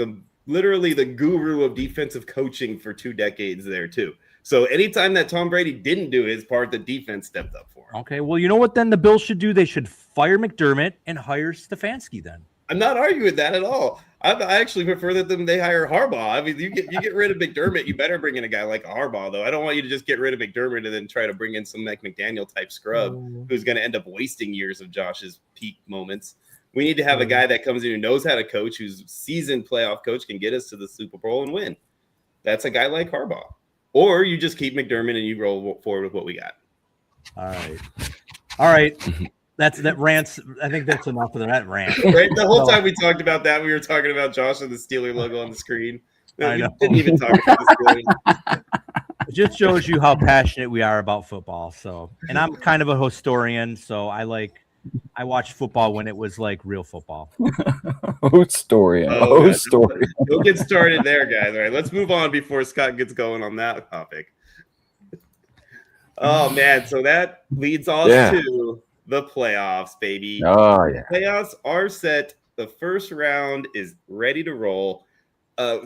literally the guru of defensive coaching for 2 decades there too. So anytime that Tom Brady didn't do his part, the defense stepped up for him. Okay, well, you know what then the Bills should do? They should fire McDermott and hire Stefanski then. I'm not arguing that at all. I actually prefer that they hire Harbaugh. I mean, you get rid of McDermott, you better bring in a guy like Harbaugh, though. I don't want you to just get rid of McDermott and then try to bring in some McDaniel type scrub who's going to end up wasting years of Josh's peak moments. We need to have a guy that comes in who knows how to coach, who's seasoned playoff coach, can get us to the Super Bowl and win. That's a guy like Harbaugh. Or you just keep McDermott and you roll forward with what we got. All right. That rants. I think that's enough of that rant. Right? The whole time we talked about that, we were talking about Josh and the Steeler logo on the screen. I know. We didn't even talk about the Steelers. It just shows you how passionate we are about football. So, and I'm kind of a historian, so I watched football when it was like real football. Historian. Don't get started there, guys. All right, let's move on before Scott gets going on that topic. Oh man, so that leads us to the playoffs, baby. Oh yeah. The playoffs are set. The first round is ready to roll.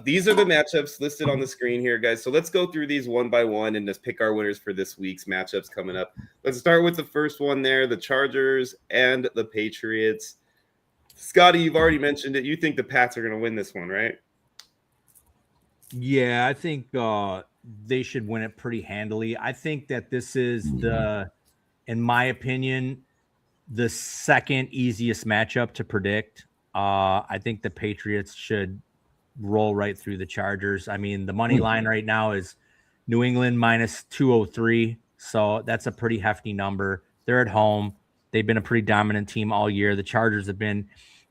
These are the matchups listed on the screen here, guys. So let's go through these one by one and just pick our winners for this week's matchups coming up. Let's start with the first one there, the Chargers and the Patriots. Scotty, you've already mentioned it. You think the Pats are going to win this one, right? Yeah, I think they should win it pretty handily. I think that this is in my opinion, the second easiest matchup to predict. I think the Patriots should roll right through the Chargers. I mean, the money line right now is New England minus 203. So that's a pretty hefty number. They're at home. They've been a pretty dominant team all year. The Chargers have been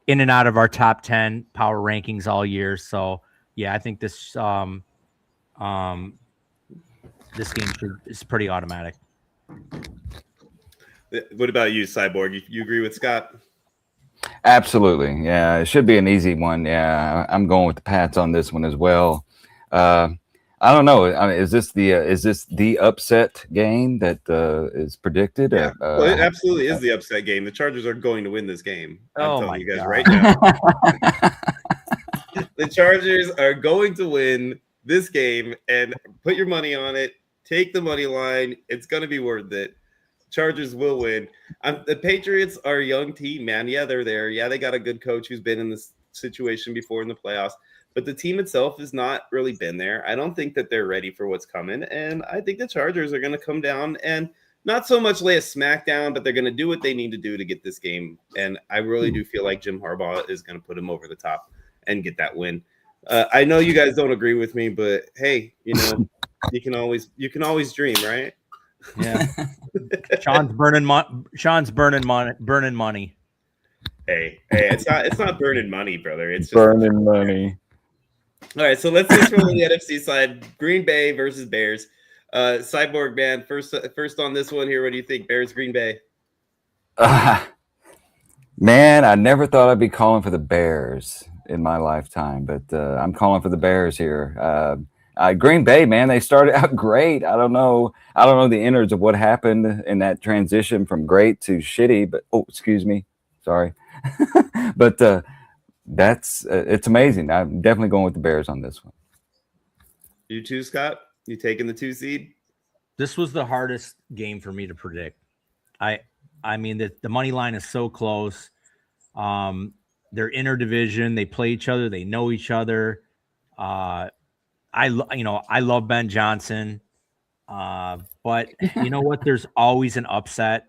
in and out of our top 10 power rankings all year. So yeah, I think this game is pretty automatic. What about you, Cyborg? You agree with Scott? Absolutely. Yeah, it should be an easy one. Yeah, I'm going with the Pats on this one as well. I don't know. I mean, is this the upset game that is predicted? Yeah. Well, it absolutely is the upset game. The Chargers are going to win this game. I'm telling you guys God. right now. The Chargers are going to win this game, and put your money on it. Take the money line. It's going to be worth it. Chargers will win. The Patriots are a young team, man. Yeah, they're there. Yeah, they got a good coach who's been in this situation before in the playoffs. But the team itself has not really been there. I don't think that they're ready for what's coming. And I think the Chargers are going to come down and not so much lay a smackdown, but they're going to do what they need to do to get this game. And I really do feel like Jim Harbaugh is going to put him over the top and get that win. I know you guys don't agree with me, but hey, you can always dream, right? Yeah. Sean's burning money. Hey, it's not burning money, brother. It's just burning money. All right, so let's just roll the NFC side. Green Bay versus Bears. Cyborg, man, first on this one here. What do you think? Bears, Green Bay. Man, I never thought I'd be calling for the Bears in my lifetime, but I'm calling for the Bears here. Green Bay, man, they started out great. I don't know the innards of what happened in that transition from great to shitty, but excuse me, sorry, but it's amazing. I'm definitely going with the Bears on this one. You too, Scott? You taking the 2 seed? This was the hardest game for me to predict. I mean, the money line is so close. They're interdivision. They play each other. They know each other. I love Ben Johnson. But you know what? There's always an upset.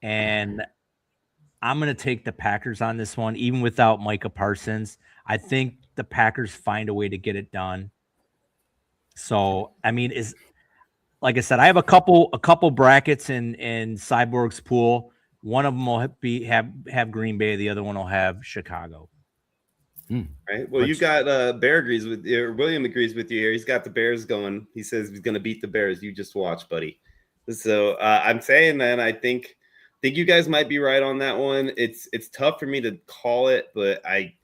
And I'm going to take the Packers on this one, even without Micah Parsons. I think the Packers find a way to get it done. So, I mean, like I said, I have a couple brackets in Cyborg's pool. One of them will have Green Bay. The other one will have Chicago. Right. Well, you got Bear agrees with you, or William agrees with you here. He's got the Bears going. He says he's going to beat the Bears. You just watch, buddy. So I'm saying that I think you guys might be right on that one. It's tough for me to call it, but I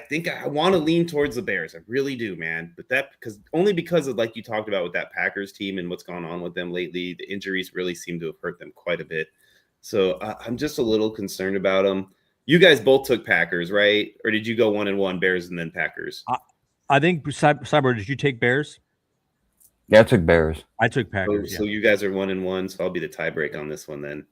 think I want to lean towards the Bears. I really do, man. But because of, like you talked about with that Packers team and what's gone on with them lately, the injuries really seem to have hurt them quite a bit. So I'm just a little concerned about them. You guys both took Packers, right? Or did you go 1-1, Bears and then Packers? I think Cyborg, did you take Bears? Yeah, I took Bears. I took Packers. So you guys are 1-1, so I'll be the tiebreak on this one then.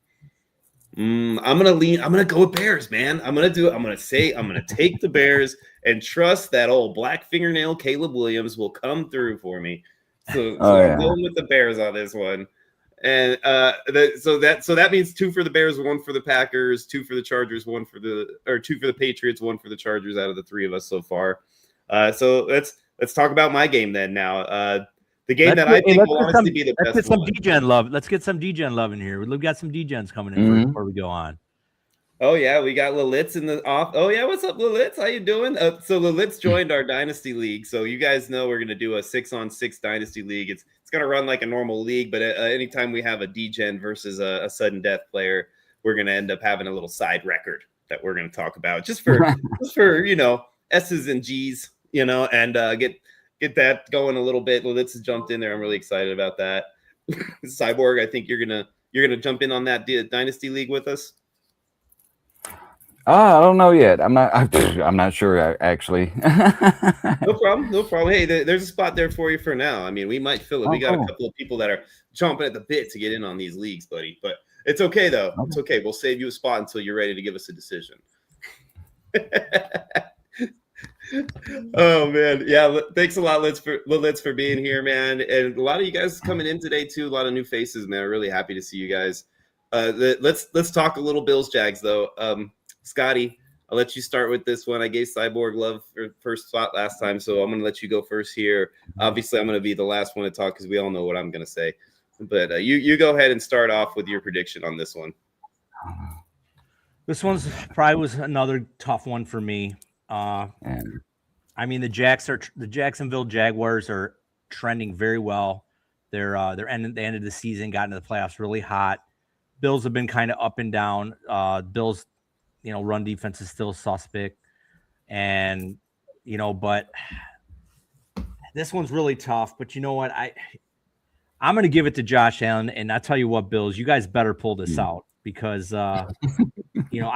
I'm gonna go with Bears, man. I'm gonna take the Bears and trust that old black fingernail Caleb Williams will come through for me. So I'm going with the Bears on this one. And so that means 2 for the Bears, 1 for the Packers, 2 for the Chargers, 2 for the Patriots, 1 for the Chargers out of the 3 of us so far. So let's talk about my game then now. The game I think will honestly be the best. Let's get some DGen love. Let's get some DGen love in here. We've got some DGens coming in before we go on. Oh yeah, we got Lilitz in the off. Oh yeah, what's up, Lilitz? How you doing? So Lilitz joined our Dynasty League. So you guys know we're gonna do a 6-on-6 Dynasty League. It's gonna run like a normal league, but anytime we have a DGen versus a sudden death player, we're gonna end up having a little side record that we're gonna talk about just for S's and G's, and get that going a little bit. Lilitz has jumped in there. I'm really excited about that. Cyborg, I think you're gonna jump in on that Dynasty League with us. I don't know yet. I'm not sure actually. No problem. Hey, there's a spot there for you for now. I mean, we might fill it. We got a couple of people that are chomping at the bit to get in on these leagues, buddy. But it's okay though. Okay. It's okay. We'll save you a spot until you're ready to give us a decision. Oh man, yeah. Thanks a lot, Lilitz, for being here, man. And a lot of you guys coming in today too. A lot of new faces, man. Really happy to see you guys. Let's talk a little Bills Jags though. Scotty, I'll let you start with this one. I gave Cyborg love for first spot last time, so I'm going to let you go first here. Obviously, I'm going to be the last one to talk because we all know what I'm going to say. But you go ahead and start off with your prediction on this one. This one's probably was another tough one for me. I mean, the Jacksonville Jaguars are trending very well. They ended the season, got into the playoffs really hot. Bills have been kind of up and down. Bills, run defense is still suspect. And, but this one's really tough. But you know what? I'm going to give it to Josh Allen. And I tell you what, Bills, you guys better pull this out because, I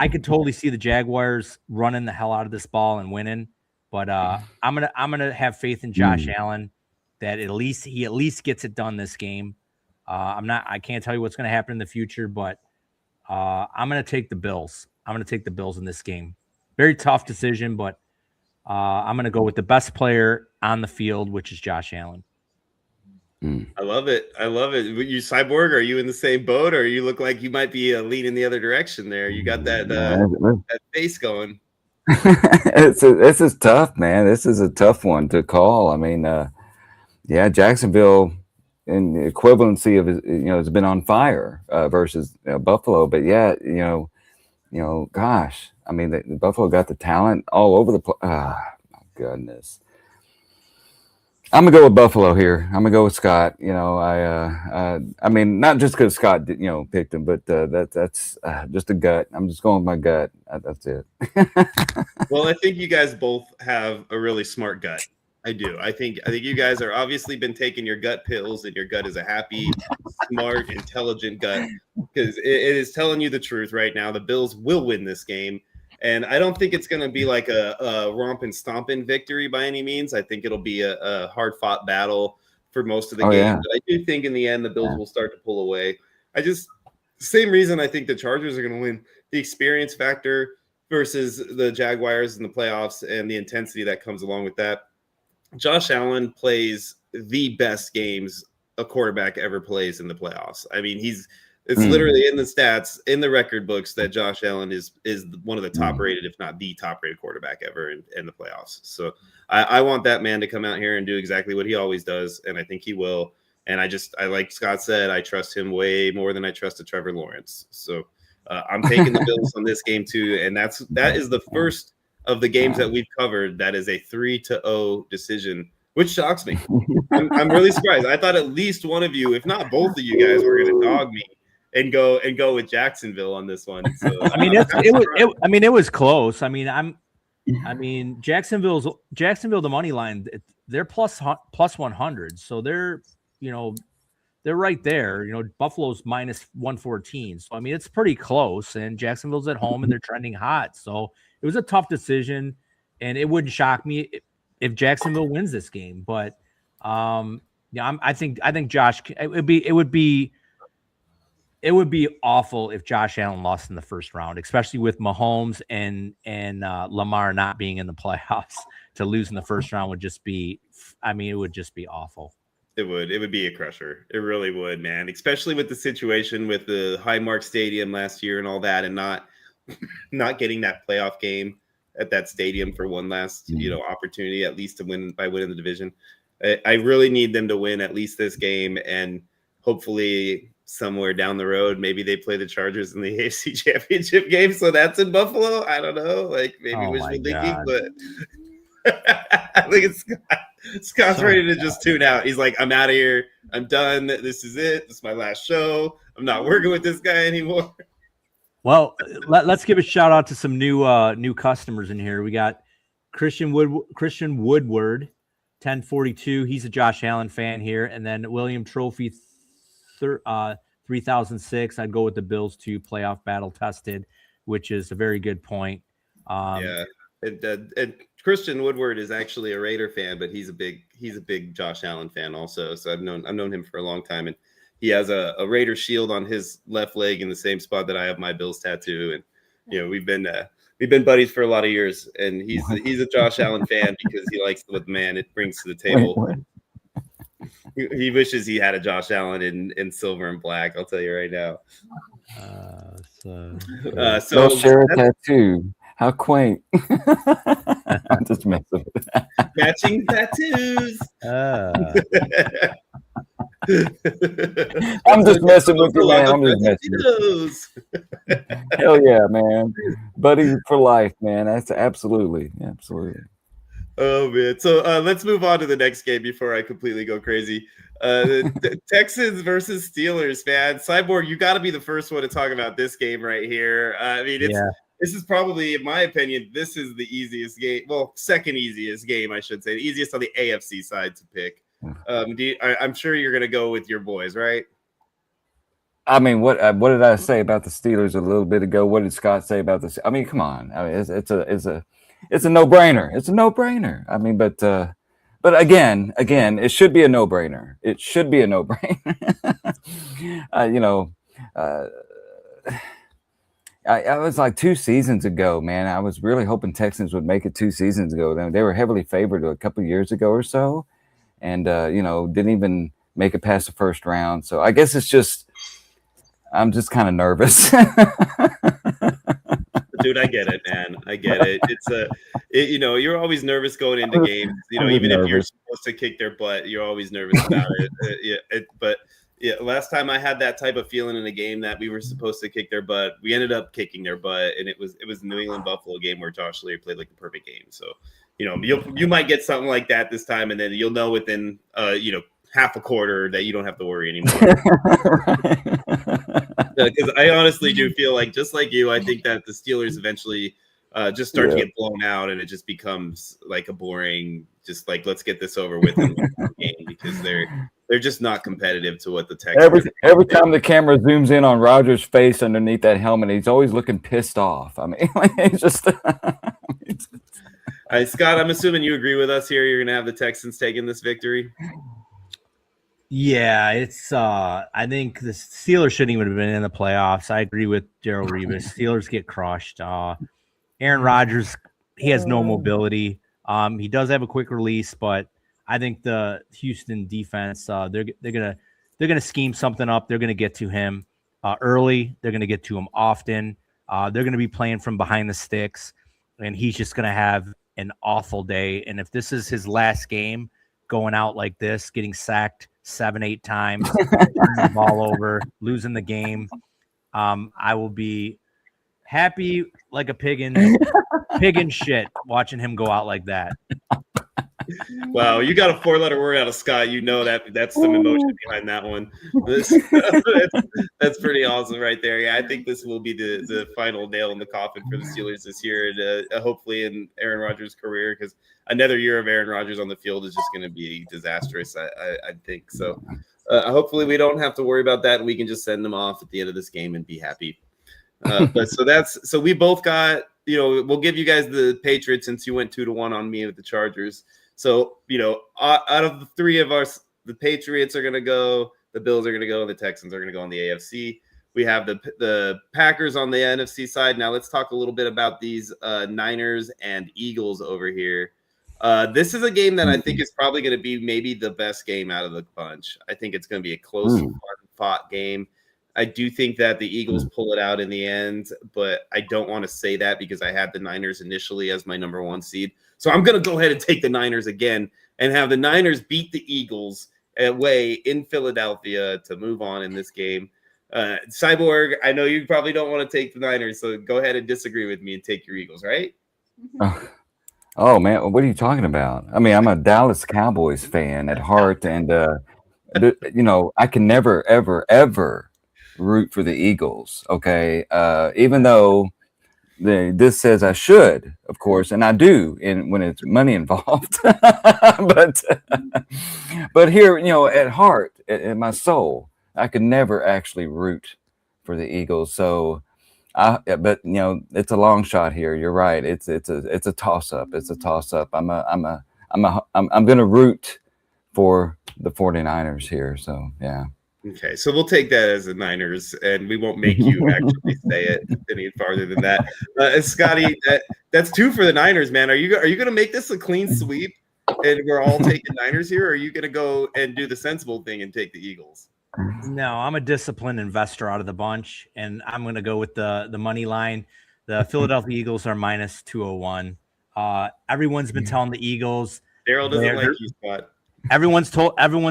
could totally see the Jaguars running the hell out of this ball and winning. But I'm gonna have faith in Josh Allen that he at least gets it done this game. I can't tell you what's going to happen in the future, but I'm going to take the Bills. I'm going to take the Bills in this game. Very tough decision, but I'm going to go with the best player on the field, which is Josh Allen. I love it. You, Cyborg, are you in the same boat, or you look like you might be leaning the other direction there? You got that face going. This is tough, man. This is a tough one to call. I mean, Jacksonville in the equivalency of has been on fire versus Buffalo, but gosh, I mean, the Buffalo got the talent all over the place. My goodness. I'm gonna go with Buffalo here. I'm gonna go with Scott. I mean, not just because Scott, picked him, but that's just a gut. I'm just going with my gut. That's it. Well, I think you guys both have a really smart gut. I do. I think you guys are obviously been taking your gut pills, and your gut is a happy, smart, intelligent gut because it is telling you the truth right now. The Bills will win this game. And I don't think it's going to be like a romp and stomping victory by any means. I think it'll be a hard-fought battle for most of the game. Yeah. But I do think in the end the Bills will start to pull away. Same reason I think the Chargers are going to win. The experience factor versus the Jaguars in the playoffs and the intensity that comes along with that. Josh Allen plays the best games a quarterback ever plays in the playoffs. I mean, It's literally in the stats, in the record books, that Josh Allen is one of the top rated, if not the top rated quarterback ever in the playoffs. So I want that man to come out here and do exactly what he always does, and I think he will. And I like Scott said, I trust him way more than I trusted Trevor Lawrence. So I'm taking the Bills on this game too, and that is the first of the games that we've covered that is a 3-0 decision, which shocks me. I'm really surprised. I thought at least one of you, if not both of you guys, were going to dog me and go with Jacksonville on this one. So it was close. Jacksonville, the money line, they're plus 100, so they're right there. Buffalo's minus 114, so it's pretty close. And Jacksonville's at home and they're trending hot, so it was a tough decision. And it wouldn't shock me if Jacksonville wins this game, but I think Josh. It would be awful if Josh Allen lost in the first round, especially with Mahomes and Lamar not being in the playoffs. To lose in the first round would just be, it would just be awful. It would be a crusher. It really would, man. Especially with the situation with the Highmark Stadium last year and all that, and not getting that playoff game at that stadium for one last opportunity, at least to win by winning the division. I really need them to win at least this game, and hopefully somewhere down the road, maybe they play the Chargers in the AFC Championship game. So that's in Buffalo. I don't know, maybe wishful thinking, but I think Scott's ready to just tune out. He's like, I'm out of here. I'm done. This is it. This is my last show. I'm not working with this guy anymore. Well, let's give a shout out to some new customers in here. We got Christian Woodward, 1042. He's a Josh Allen fan here, and then William Trophy, 3006. I'd go with the Bills too. Playoff battle tested, which is a very good point. And Christian Woodward is actually a Raider fan, but he's a big Josh Allen fan also. So I've known him for a long time, and he has a Raider shield on his left leg in the same spot that I have my Bills tattoo. And we've been buddies for a lot of years, and he's a Josh Allen fan because he likes what the man it brings to the table. He wishes he had a Josh Allen in silver and black. I'll tell you right now. So share a tattoo. How quaint. I'm just messing with that. Matching tattoos. I'm just messing with you, man. I'm just messing with you. Hell yeah, man. Buddy for life, man. That's absolutely. Oh, man. So let's move on to the next game before I completely go crazy. Texans versus Steelers, man. Cyborg, you got to be the first one to talk about this game right here. This is probably, in my opinion, this is the easiest game. Well, second easiest game, I should say. The easiest on the AFC side to pick. I'm sure you're going to go with your boys, right? What did I say about the Steelers a little bit ago? What did Scott say about this? Come on. It's a no-brainer. It's a no-brainer. But again, it should be a no-brainer. It should be a no-brainer. I was like 2 seasons ago, man. I was really hoping Texans would make it 2 seasons ago. They were heavily favored a couple of years ago or so, and didn't even make it past the first round. So I guess I'm just kind of nervous. Dude, I get it, man. I get it. It's you're always nervous going into games. Even if you're supposed to kick their butt, you're always nervous about it. But last time I had that type of feeling in a game that we were supposed to kick their butt, we ended up kicking their butt, and it was the New England Buffalo game where Josh Leary played like the perfect game. So you might get something like that this time, and then you'll know within half a quarter that you don't have to worry anymore. Because I honestly do feel like, just like you, I think that the Steelers eventually just start to get blown out, and it just becomes like a boring, just like, let's get this over with game, because they're just not competitive to what the Texans. Every time the camera zooms in on Rodgers' face underneath that helmet, he's always looking pissed off. It's just. Scott, I'm assuming you agree with us here. You're going to have the Texans taking this victory. Yeah, it's. I think the Steelers shouldn't even have been in the playoffs. I agree with Daryl Reeves. Steelers get crushed. Aaron Rodgers, he has no mobility. He does have a quick release, but I think the Houston defense, they're gonna scheme something up. They're gonna get to him. early. They're going to get to him often. They're going to be playing from behind the sticks, and he's just going to have an awful day. And if this is his last game going out like this, getting sacked 7-8 times, turning the ball over, losing the game, I will be happy like a pig in shit watching him go out like that. Wow, you got a 4-letter word out of Scott. You know that's some emotion behind that one. That's pretty awesome right there. Yeah, I think this will be the final nail in the coffin for the Steelers this year, and hopefully in Aaron Rodgers' career, because another year of Aaron Rodgers on the field is just going to be disastrous. I think so. Hopefully we don't have to worry about that. We can just send them off at the end of this game and be happy. But so we both got, we'll give you guys the Patriots since you went 2-1 on me with the Chargers. So, out of the three of us, the Patriots are going to go, the Bills are going to go, and the Texans are going to go on the AFC. We have the Packers on the NFC side. Now let's talk a little bit about these Niners and Eagles over here. This is a game that I think is probably going to be maybe the best game out of the bunch. I think it's going to be a close, fun-fought game. I do think that the Eagles pull it out in the end, but I don't want to say that because I had the Niners initially as my number 1 seed. So I'm going to go ahead and take the Niners again and have the Niners beat the Eagles away in Philadelphia to move on in this game. Cyborg, I know you probably don't want to take the Niners, so go ahead and disagree with me and take your Eagles, right? Oh man, what are you talking about? I mean, I'm a Dallas Cowboys fan at heart, and I can never, ever, ever root for the Eagles. Okay, even though this says I should, of course, and I do, when it's money involved. but here, at heart, in my soul, I could never actually root for the Eagles. So, but it's a long shot here. You're right. It's a toss up. It's a toss up. I'm going to root for the 49ers here. So yeah. Okay, so we'll take that as the Niners, and we won't make you actually say it any farther than that. Scotty, that's 2 for the Niners, man. Are you going to make this a clean sweep, and we're all taking Niners here, or are you going to go and do the sensible thing and take the Eagles? No, I'm a disciplined investor out of the bunch, and I'm going to go with the money line. The Philadelphia Eagles are minus 201. Everyone's been telling the Eagles. Daryl doesn't like you, Scott. Everyone's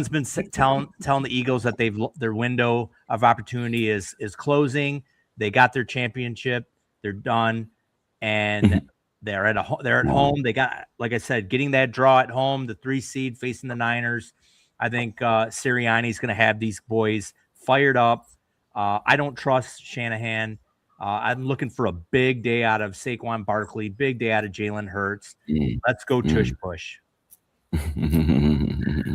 been telling the Eagles that their window of opportunity is closing. They got their championship. They're done, and they're at home. They got, like I said, getting that draw at home, the 3 seed facing the Niners. I think Sirianni's going to have these boys fired up. I don't trust Shanahan. I'm looking for a big day out of Saquon Barkley, big day out of Jalen Hurts. Let's go tush push.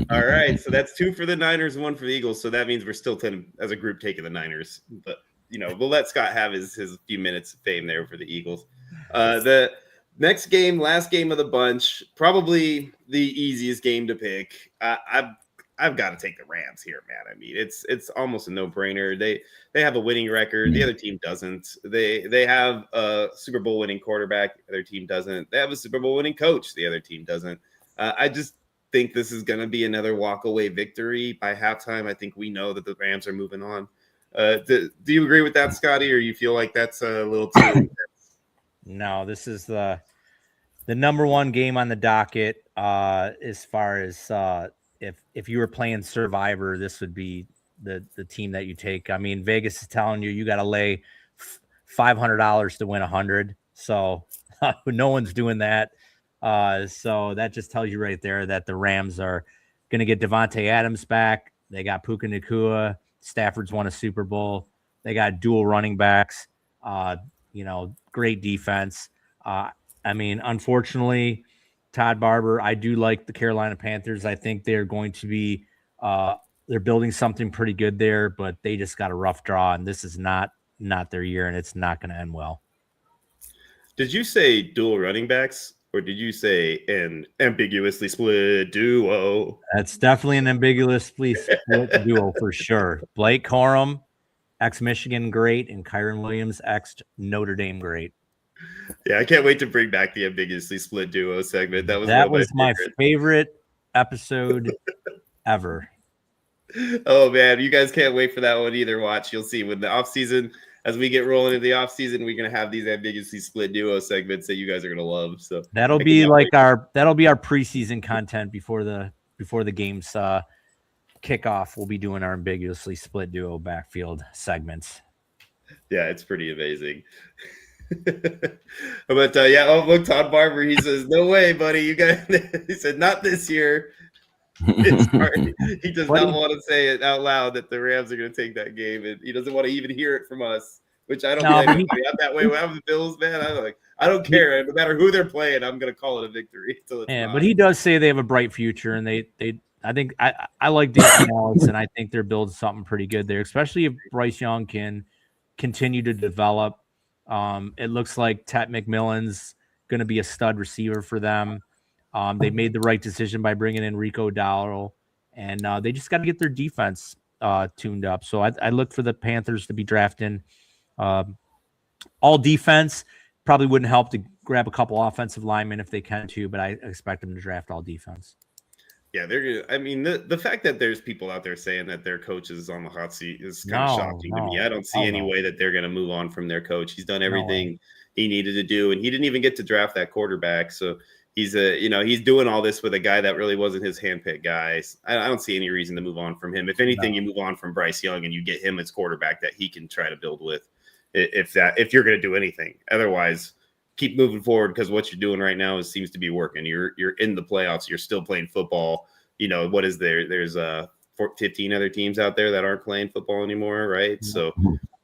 All right, so that's 2 for the Niners, 1 for the Eagles. So that means we're still as a group taking the Niners. But we'll let Scott have his few minutes of fame there for the Eagles. The next game, last game of the bunch, probably the easiest game to pick. I've got to take the Rams here, man. I mean, it's almost a no-brainer. They have a winning record. The other team doesn't. They have a Super Bowl winning quarterback. The other team doesn't. They have a Super Bowl winning coach. The other team doesn't. I just think this is going to be another walk-away victory by halftime. I think we know that the Rams are moving on. Do you agree with that, Scotty, or you feel like that's a little too intense? No, this is the number 1 game on the docket. As far as if you were playing Survivor, this would be the team that you take. I mean, Vegas is telling you got to lay $500 to win 100. So no one's doing that. So that just tells you right there that the Rams are going to get Devontae Adams back. They got Puka Nacua. Stafford's won a Super Bowl. They got dual running backs. Great defense. I mean, unfortunately, Todd Barber, I do like the Carolina Panthers. I think they're going to be they're building something pretty good there, but they just got a rough draw, and this is not their year, and it's not going to end well. Did you say dual running backs? Or did you say an ambiguously split duo? That's definitely an ambiguously split duo for sure. Blake Corum, ex-Michigan great, and Kyron Williams, ex-Notre Dame great. Yeah, I can't wait to bring back the ambiguously split duo segment. That was my favorite episode ever. Oh man, you guys can't wait for that one either. Watch, you'll see when the off season, as we get rolling into the off season, we're gonna have these ambiguously split duo segments that you guys are gonna love. So that'll be our preseason content before the games kickoff. We'll be doing our ambiguously split duo backfield segments. Yeah, it's pretty amazing. But yeah, oh look, Todd Barber, he says, "No way, buddy. You guys," he said, "Not this year." He does not want to say it out loud that the Rams are going to take that game, and he doesn't want to even hear it from us. Which I don't blame anybody. I'm that way when I'm the Bills, man. I don't care. No matter who they're playing, I'm going to call it a victory. But he does say they have a bright future, and I think I like Dave Morales, and I think they're building something pretty good there, especially if Bryce Young can continue to develop. It looks like Ted McMillan's going to be a stud receiver for them. They made the right decision by bringing in Rico Dowdle, and they just got to get their defense tuned up. So I look for the Panthers to be drafting all defense. Probably wouldn't help to grab a couple offensive linemen if they can too, but I expect them to draft all defense. Yeah, they're gonna. I mean, the fact that there's people out there saying that their coach is on the hot seat is kind of shocking to me. I don't see any way that they're going to move on from their coach. He's done everything he needed to do, and he didn't even get to draft that quarterback. So he's he's doing all this with a guy that really wasn't his handpicked guy. I don't see any reason to move on from him. If anything, you move on from Bryce Young and you get him as quarterback that he can try to build with. If you're going to do anything, otherwise, keep moving forward because what you're doing right now seems to be working. You're in the playoffs. You're still playing football. What is there? There's 15 other teams out there that aren't playing football anymore, right? So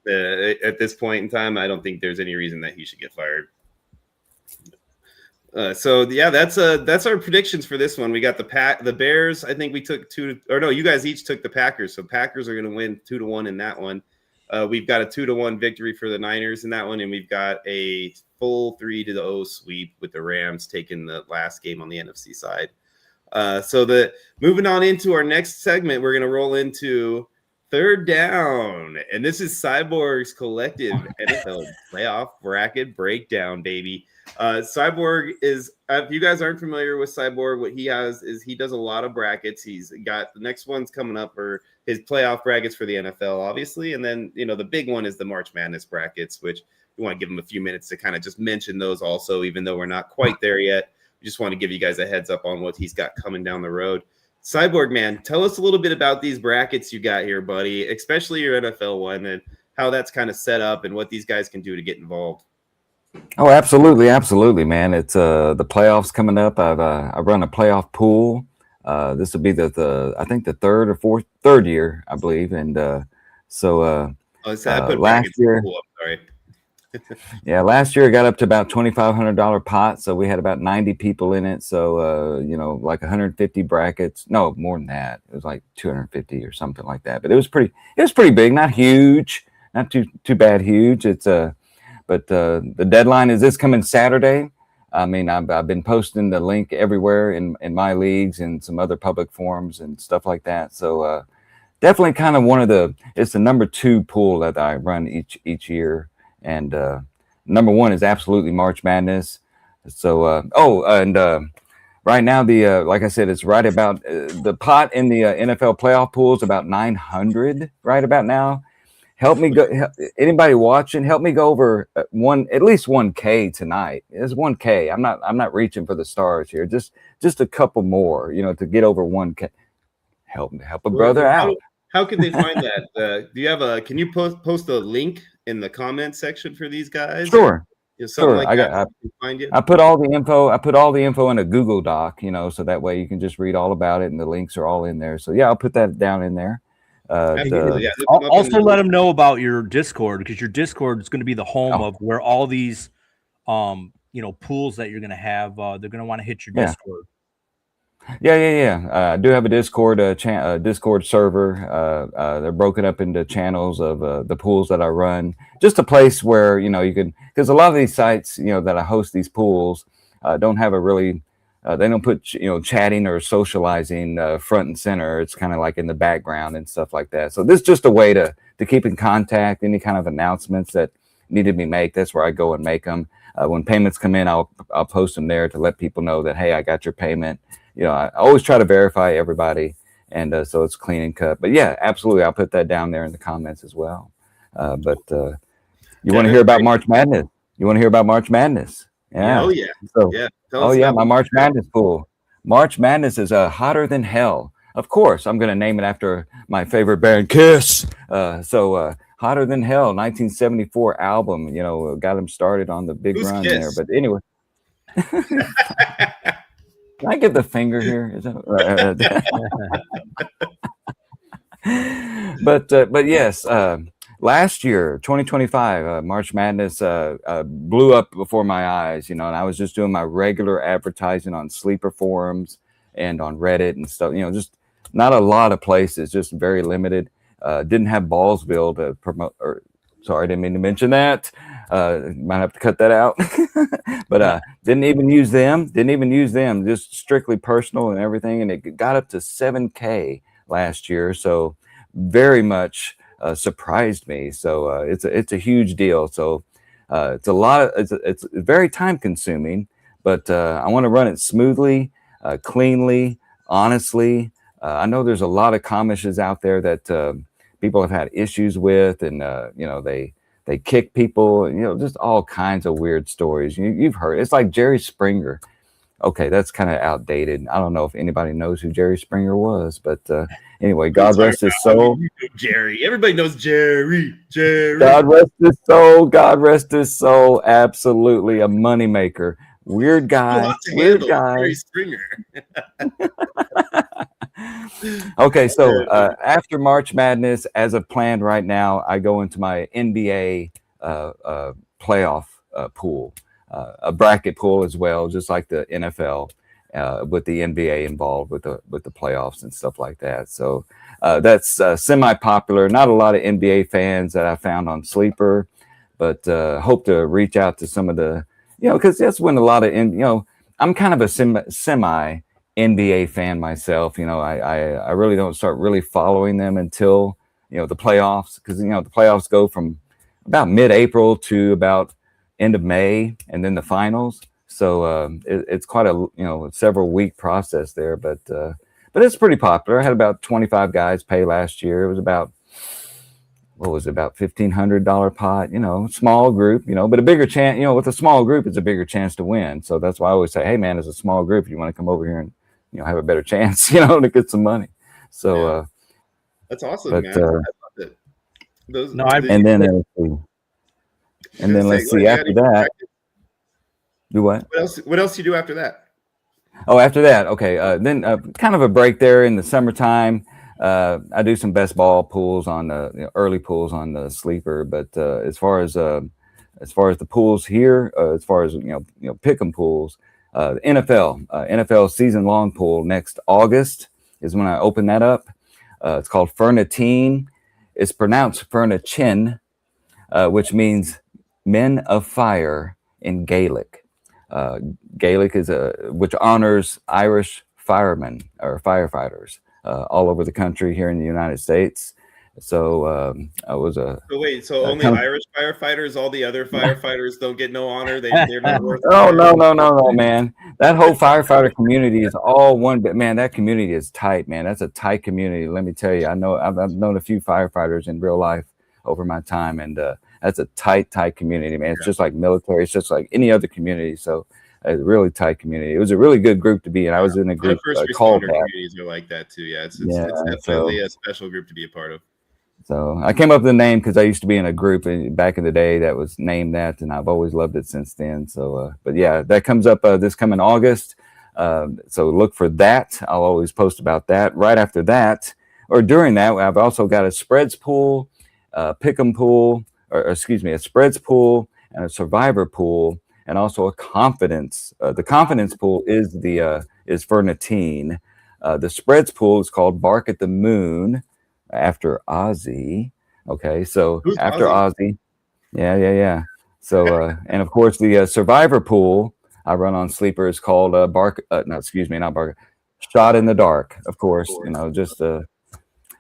at this point in time, I don't think there's any reason that he should get fired. So yeah, that's our predictions for this one. We got the Bears. I think we took you guys each took the Packers. So Packers are going to win 2-1 in that one. We've got a 2-1 victory for the Niners in that one, and we've got a full 3-0 sweep with the Rams taking the last game on the NFC side. So moving on into our next segment, we're going to roll into third down, and this is Cyborg's collective NFL playoff bracket breakdown, baby. Cyborg is, if you guys aren't familiar with Cyborg, what he has is he does a lot of brackets. He's got the next one's coming up for his playoff brackets for the NFL, obviously. And then, the big one is the March Madness brackets, which we want to give him a few minutes to kind of just mention those also, even though we're not quite there yet. We just want to give you guys a heads up on what he's got coming down the road. Cyborg, man, tell us a little bit about these brackets you got here, buddy, especially your NFL one and how that's kind of set up and what these guys can do to get involved. Oh, absolutely, man. It's the playoffs coming up. I run a playoff pool. This will be I think the third year, I believe. And last year, sorry. Yeah, last year it got up to about $2,500 pot. So we had about 90 people in it. So, like 150 brackets. No, more than that. It was like 250 or something like that. But it was pretty big, not huge, not too bad huge. But the deadline is this coming Saturday. I mean, I've been posting the link everywhere in my leagues and some other public forums and stuff like that. So definitely kind of it's the number 2 pool that I run each year. And number 1 is absolutely March Madness. So, right now, like I said, it's right about the pot in the NFL playoff pool is about 900 right about now. Help me go. Anybody watching? Help me go over at least 1K tonight. It's 1K. I'm not reaching for the stars here. Just a couple more, to get over 1K. Help a brother out. How can they find that? Do you have can you post a link in the comment section for these guys? Sure. Sure. I put all the info in a Google Doc, so that way you can just read all about it and the links are all in there. So yeah, I'll put that down in there. Also let them know about your Discord, because your Discord is going to be the home of where all these pools that you're going to have, they're going to want to hit your Discord. Yeah. I do have a Discord Discord server. They're broken up into channels of the pools that I run. Just a place where you can, because a lot of these sites that I host these pools don't have a really they don't put chatting or socializing front and center. It's kind of like in the background and stuff like that. So this is just a way to keep in contact. Any kind of announcements that need to be made, that's where I go and make them. When payments come in, I'll post them there to let people know that, hey, I got your payment. I always try to verify everybody and so it's clean and cut. But yeah, absolutely, I'll put that down there in the comments as well. But you want to hear about March Madness? You want to hear about March Madness? Yeah. Oh yeah. So, yeah. My March Madness pool. March Madness is hotter than hell. Of course, I'm going to name it after my favorite band, Kiss. Hotter Than Hell, 1974 album. You know, got them started on the big run Kiss? there. But anyway, can I get the finger here? Is that but yes. Last year, 2025, March Madness blew up before my eyes, you know, and I was just doing my regular advertising on sleeper forums and on Reddit and stuff, you know, just not a lot of places, just very limited. Didn't have Ballsville to promote, or sorry, I didn't mean to mention that. Might have to cut that out. But didn't even use them, just strictly personal and everything. And it got up to 7K last year. So very much surprised me. So it's a huge deal. So it's a lot of, it's very time consuming, but I want to run it smoothly, cleanly, honestly. I know there's a lot of commissions out there that people have had issues with, and you know, they kick people, you know, just all kinds of weird stories. You've heard, it's like Jerry Springer. Okay, that's kind of outdated. I don't know if anybody knows who Jerry Springer was, but anyway, God rest his soul. Jerry, everybody knows Jerry. God rest his soul. God rest his soul. Absolutely a moneymaker. Weird guy. Weird guy. Jerry Springer. Okay, so after March Madness, as of planned right now, I go into my NBA playoff pool, a bracket pool as well, just like the NFL, with the NBA involved with the playoffs and stuff like that. So that's semi-popular. Not a lot of NBA fans that I found on Sleeper, but hope to reach out to some of the, you know, because that's when a lot of, you know, I'm kind of a semi NBA fan myself. You know, I really don't start really following them until, you know, the playoffs, because, you know, the playoffs go from about mid-April to about end of May, and then the finals. So it's quite a, you know, several week process there, but it's pretty popular. I had about 25 guys pay last year. It was about, what was it, about $1,500 pot, you know, small group, you know, but a bigger chance, you know, with a small group, it's a bigger chance to win. So that's why I always say, hey man, as a small group, if you want to come over here and, you know, have a better chance, you know, to get some money. So that's awesome, but, man. I love it. Let's see after that. Do what? What else do you do after that? Oh, after that, okay. Then kind of a break there in the summertime. I do some best ball pools on the, you know, early pools on the Sleeper. But as far as the pools here, as far as you know, pick'em pools, the NFL season long pool next August is when I open that up. It's called Fernatine. It's pronounced Fernachin, which means men of fire in Gaelic. Gaelic is which honors Irish firemen or firefighters all over the country here in the United States. So I was a. So wait, so only Irish firefighters? All the other firefighters don't get no honor. They're not worth. Oh no, man! That whole firefighter community is all one. But man, that community is tight, man. That's a tight community. Let me tell you, I've known a few firefighters in real life over my time, and that's a tight community, man. It's just like military. It's just like any other community. So a really tight community. It was a really good group to be in. I was in a group called communities are like that too. Yeah, it's definitely a special group to be a part of. So I came up with the name because I used to be in a group back in the day that was named that, and I've always loved it since then. So, but yeah, that comes up this coming August. So look for that. I'll always post about that. Right after that, or during that, I've also got a spreads pool, pick'em pool, or excuse me, a spreads pool and a survivor pool, and also a confidence. The confidence pool is Fernatine. The spreads pool is called Bark at the Moon, after Ozzy. Okay, so who's after Ozzy? Yeah. So and of course the survivor pool I run on Sleeper is called Shot in the Dark. Of course, you know, just you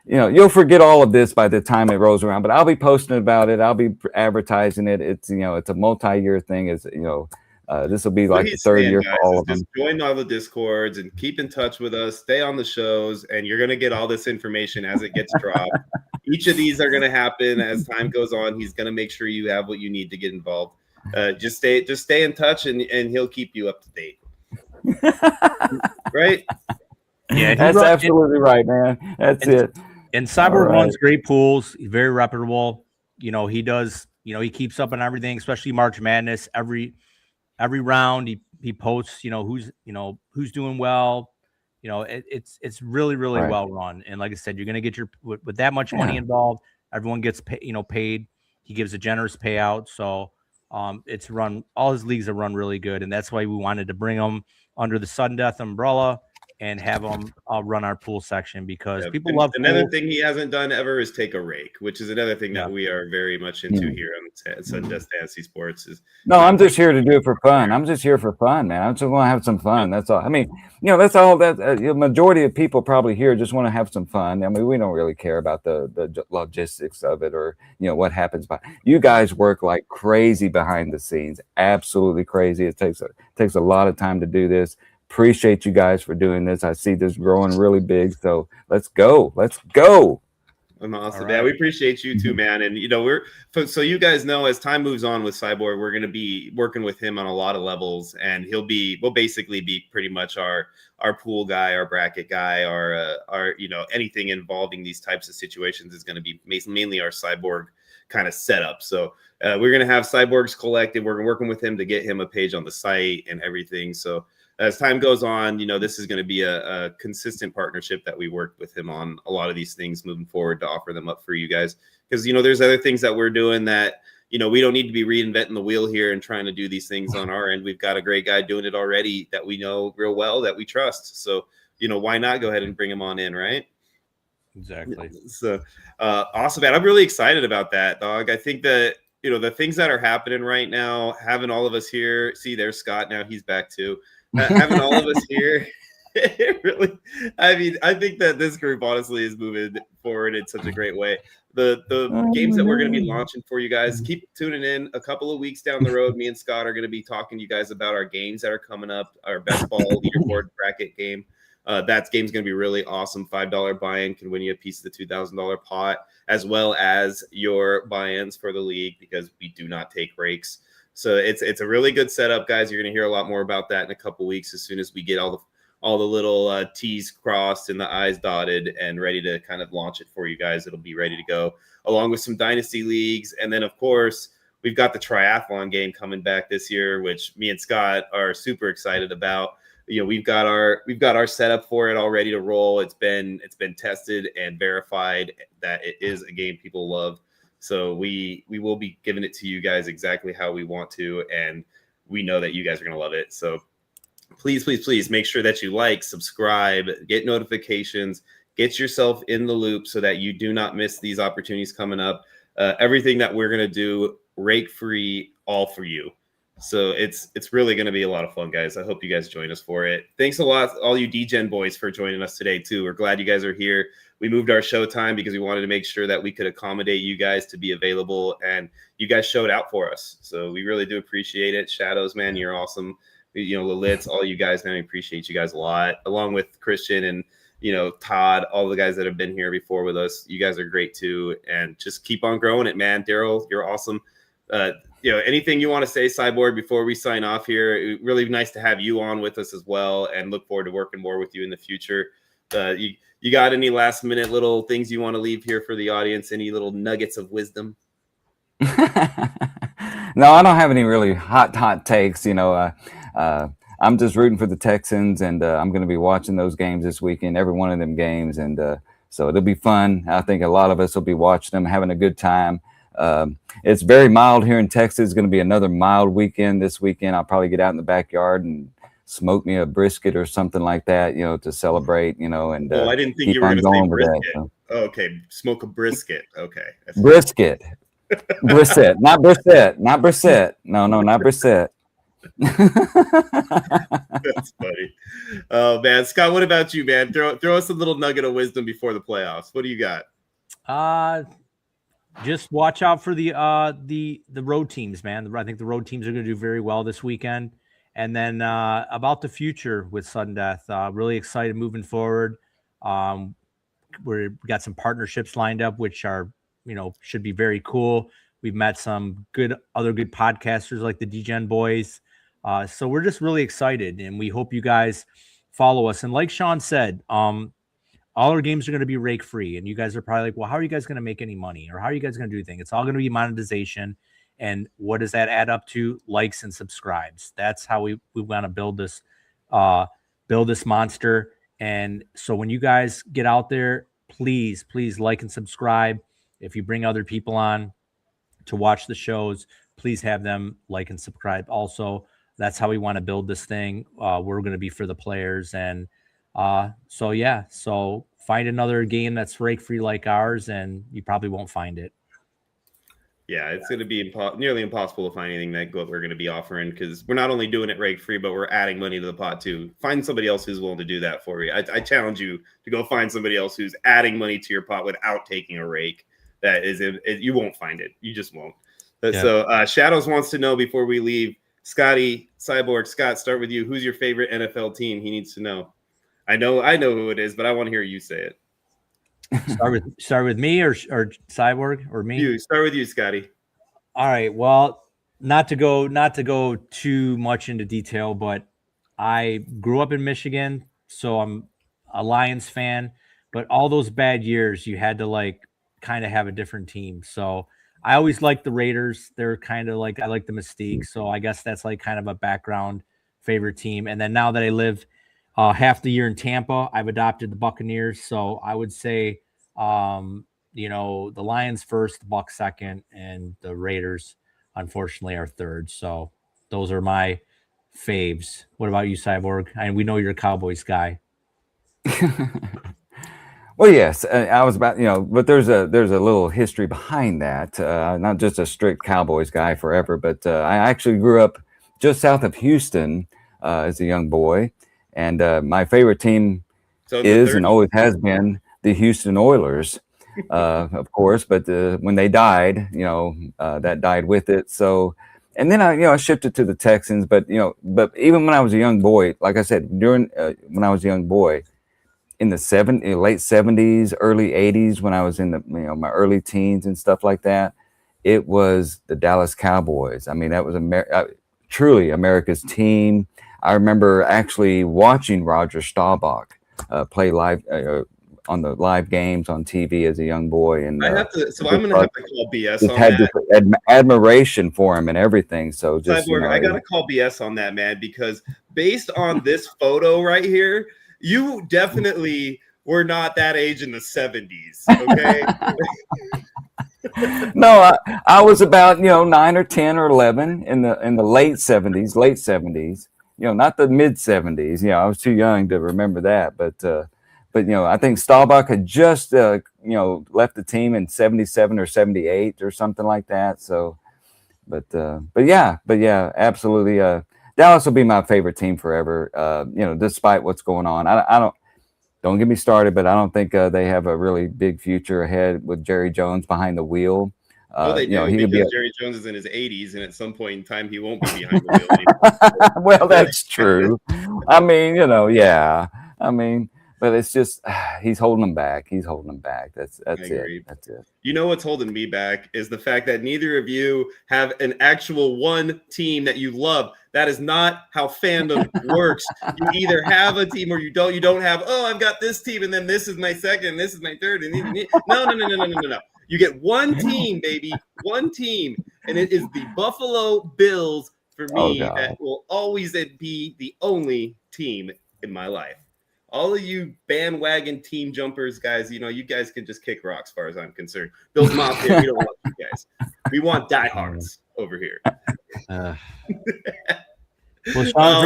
know, you'll forget all of this by the time it rolls around, but I'll be posting about it. I'll be advertising it. It's, you know, it's a multi-year thing. It's, you know, This will be like the third year for all of them. Just join all the Discords and keep in touch with us. Stay on the shows, and you're going to get all this information as it gets dropped. Each of these are going to happen as time goes on. He's going to make sure you have what you need to get involved. Just stay in touch, and he'll keep you up to date. Right? Yeah, that's absolutely right, man. That's it. And Cyborg runs great pools. He's very reputable. He does. He keeps up on everything, especially March Madness. Every round he posts. Who's doing well. It's really well run. And like I said, you're gonna get with that much money involved. Everyone gets paid. He gives a generous payout. So it's run. All his leagues are run really good, and that's why we wanted to bring him under the Sudden Death umbrella and have him run our pool section because people love another thing he hasn't done ever is take a rake, which is another thing that we are very much into here on Sudden Death Fantasy Sports. I'm just here to do it for fun. I'm just here for fun, man. I just want to have some fun. That's all. I mean, that's all that the majority of people probably here just want to have some fun. I mean, we don't really care about the logistics of it or what happens. But you guys work like crazy behind the scenes, absolutely crazy. It takes a lot of time to do this. Appreciate you guys for doing this. I see this growing really big. So let's go. I'm awesome. Right. Yeah, we appreciate you too, man. And so you guys know, as time moves on with Cyborg, we're going to be working with him on a lot of levels, and we'll basically be pretty much our pool guy, our bracket guy, our anything involving these types of situations is going to be mainly our Cyborg kind of setup. So we're going to have Cyborg's Collective. We're working with him to get him a page on the site and everything. So as time goes on, this is going to be a consistent partnership that we work with him on a lot of these things moving forward to offer them up for you guys. Because, there's other things that we're doing that, we don't need to be reinventing the wheel here and trying to do these things on our end. We've got a great guy doing it already that we know real well, that we trust. So, why not go ahead and bring him on in, right? Exactly. So awesome, man. I'm really excited about that, dog. I think that, the things that are happening right now, having all of us here, see, there's Scott now, he's back too. Having all of us here, really, I think that this group honestly is moving forward in such a great way. The games that we're going to be launching for you guys, keep tuning in. A couple of weeks down the road, me and Scott are going to be talking to you guys about our games that are coming up, our best ball leaderboard bracket game. That game's going to be really awesome. $5 buy-in can win you a piece of the $2,000 pot, as well as your buy-ins for the league, because we do not take rakes. So it's a really good setup, guys. You're going to hear a lot more about that in a couple weeks as soon as we get all the little T's crossed and the I's dotted and ready to kind of launch it for you guys. It'll be ready to go, along with some dynasty leagues. And then, of course, we've got the triathlon game coming back this year, which me and Scott are super excited about. We've got our setup for it all ready to roll. It's been tested and verified that it is a game people love. So we will be giving it to you guys exactly how we want to, and we know that you guys are going to love it. So please make sure that you like, subscribe, get notifications, get yourself in the loop so that you do not miss these opportunities coming up. Everything that we're going to do, rake free, all for you. So it's really going to be a lot of fun, guys. I hope you guys join us for it. Thanks a lot, all you D-Gen boys, for joining us today too. We're glad you guys are here. We moved our show time because we wanted to make sure that we could accommodate you guys to be available, and you guys showed out for us. So we really do appreciate it. Shadows, man, you're awesome. Lilith, all you guys, man, we appreciate you guys a lot, along with Christian and, Todd, all the guys that have been here before with us. You guys are great too. And just keep on growing it, man. Daryl, you're awesome. Anything you want to say, Cyborg, before we sign off here? Really nice to have you on with us as well, and look forward to working more with you in the future. You got any last minute little things you want to leave here for the audience? Any little nuggets of wisdom? No, I don't have any really hot takes. I'm just rooting for the Texans, and I'm going to be watching those games this weekend, every one of them games. And so it'll be fun. I think a lot of us will be watching them, having a good time. It's very mild here in Texas. It's going to be another mild weekend this weekend. I'll probably get out in the backyard and smoke me a brisket or something like that, to celebrate, and I didn't think you were going to say brisket. That, so. Okay, smoke a brisket. Okay. Brisket. Brisket, not brisket. No, not brisket. That's funny. Oh, man. Scott, what about you, man? Throw us a little nugget of wisdom before the playoffs. What do you got? just watch out for the road teams, man. I think the road teams are going to do very well this weekend. And then about the future with Sudden Death, really excited moving forward. We've got some partnerships lined up, which are, should be very cool. We've met some other good podcasters like the DGen boys. So we're just really excited, and we hope you guys follow us. And like Sean said, all our games are going to be rake free, and you guys are probably like, well, how are you guys going to make any money, or how are you guys going to do things? It's all going to be monetization. And what does that add up to? Likes and subscribes. That's how we want to build this monster. And so when you guys get out there, please like and subscribe. If you bring other people on to watch the shows, please have them like and subscribe also. That's how we want to build this thing. We're going to be for the players. And so find another game that's rake free like ours, and you probably won't find it. Yeah, it's going to be nearly impossible to find anything that we're going to be offering, because we're not only doing it rake free, but we're adding money to the pot too. Find somebody else who's willing to do that for you. I challenge you to go find somebody else who's adding money to your pot without taking a rake. That is, you won't find it. You just won't. Yeah. So Shadows wants to know before we leave, Scotty, Cyborg, Scott, start with you. Who's your favorite NFL team? He needs to know. I know who it is, but I want to hear you say it. Start with me or Cyborg or me? You start with you, Scotty. All right. Well, not to go too much into detail, but I grew up in Michigan, so I'm a Lions fan. But all those bad years, you had to kind of have a different team. So I always liked the Raiders. They're kind of I like the mystique. So I guess that's kind of a background favorite team. And then now that I live half the year in Tampa, I've adopted the Buccaneers. So I would say, the Lions first, the Bucs second, and the Raiders, unfortunately, are third. So those are my faves. What about you, Cyborg? And we know you're a Cowboys guy. Well, yes, I was about, but there's a little history behind that. Not just a strict Cowboys guy forever, but I actually grew up just south of Houston as a young boy. And my favorite team is and always has been the Houston Oilers, of course. But when they died, that died with it. So, and then I shifted to the Texans. But even when I was a young boy, like I said, when I was a young boy, in the late 70s, early 80s, when I was in my early teens and stuff like that, it was the Dallas Cowboys. I mean, that was truly America's team. I remember actually watching Roger Staubach play live on the live games on TV as a young boy, and I'm going to have to call BS on had that. Admiration for him and everything. So just Cyborg, I got to call BS on that, man, because based on this photo right here, you definitely were not that age in the 70s, okay? No, I was about 9 or 10 or 11 in the late 70s. Not the mid 70s. I was too young to remember that, but I think Staubach had just left the team in 77 or 78 or something like that. So, but yeah, absolutely. Dallas will be my favorite team forever. Despite what's going on, don't get me started, but I don't think they have a really big future ahead with Jerry Jones behind the wheel. Well, they do, because Jerry Jones is in his 80s, and at some point in time, he won't be behind the wheel anymore. Well, that's true. I mean, yeah. I mean, but it's just he's holding them back. That's it. That's it. You know what's holding me back is the fact that neither of you have an actual one team that you love. That is not how fandom works. You either have a team or you don't. You don't have, I've got this team, and then this is my second, and this is my third, and no. You get one team, baby, one team, and it is the Buffalo Bills for me. That will always be the only team in my life. All of you bandwagon team jumpers, guys, you guys can just kick rocks as far as I'm concerned. Bill's Mafia, we don't want you guys. We want diehards over here. Well,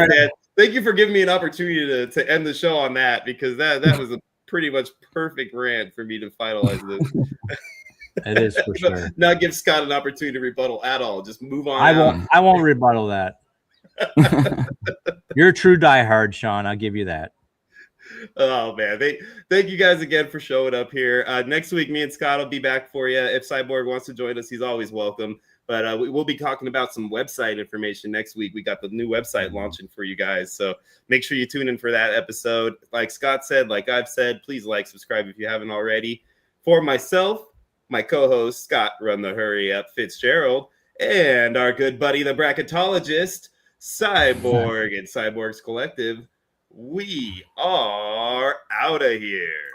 man, thank you for giving me an opportunity to end the show on that, because that was a pretty much perfect rant for me to finalize this. It is for sure. Not give Scott an opportunity to rebuttal at all. Just move on. I won't rebuttal that. You're a true diehard, Sean. I'll give you that. Oh man, thank you guys again for showing up here. Next week, me and Scott will be back for you. If Cyborg wants to join us, he's always welcome. But we'll be talking about some website information next week. We got the new website launching for you guys, so make sure you tune in for that episode. Like Scott said, like I've said, please like, subscribe if you haven't already. For myself, my co-host Scott, run the hurry up Fitzgerald, and our good buddy the bracketologist Cyborg and Cyborg's Collective. We are out of here.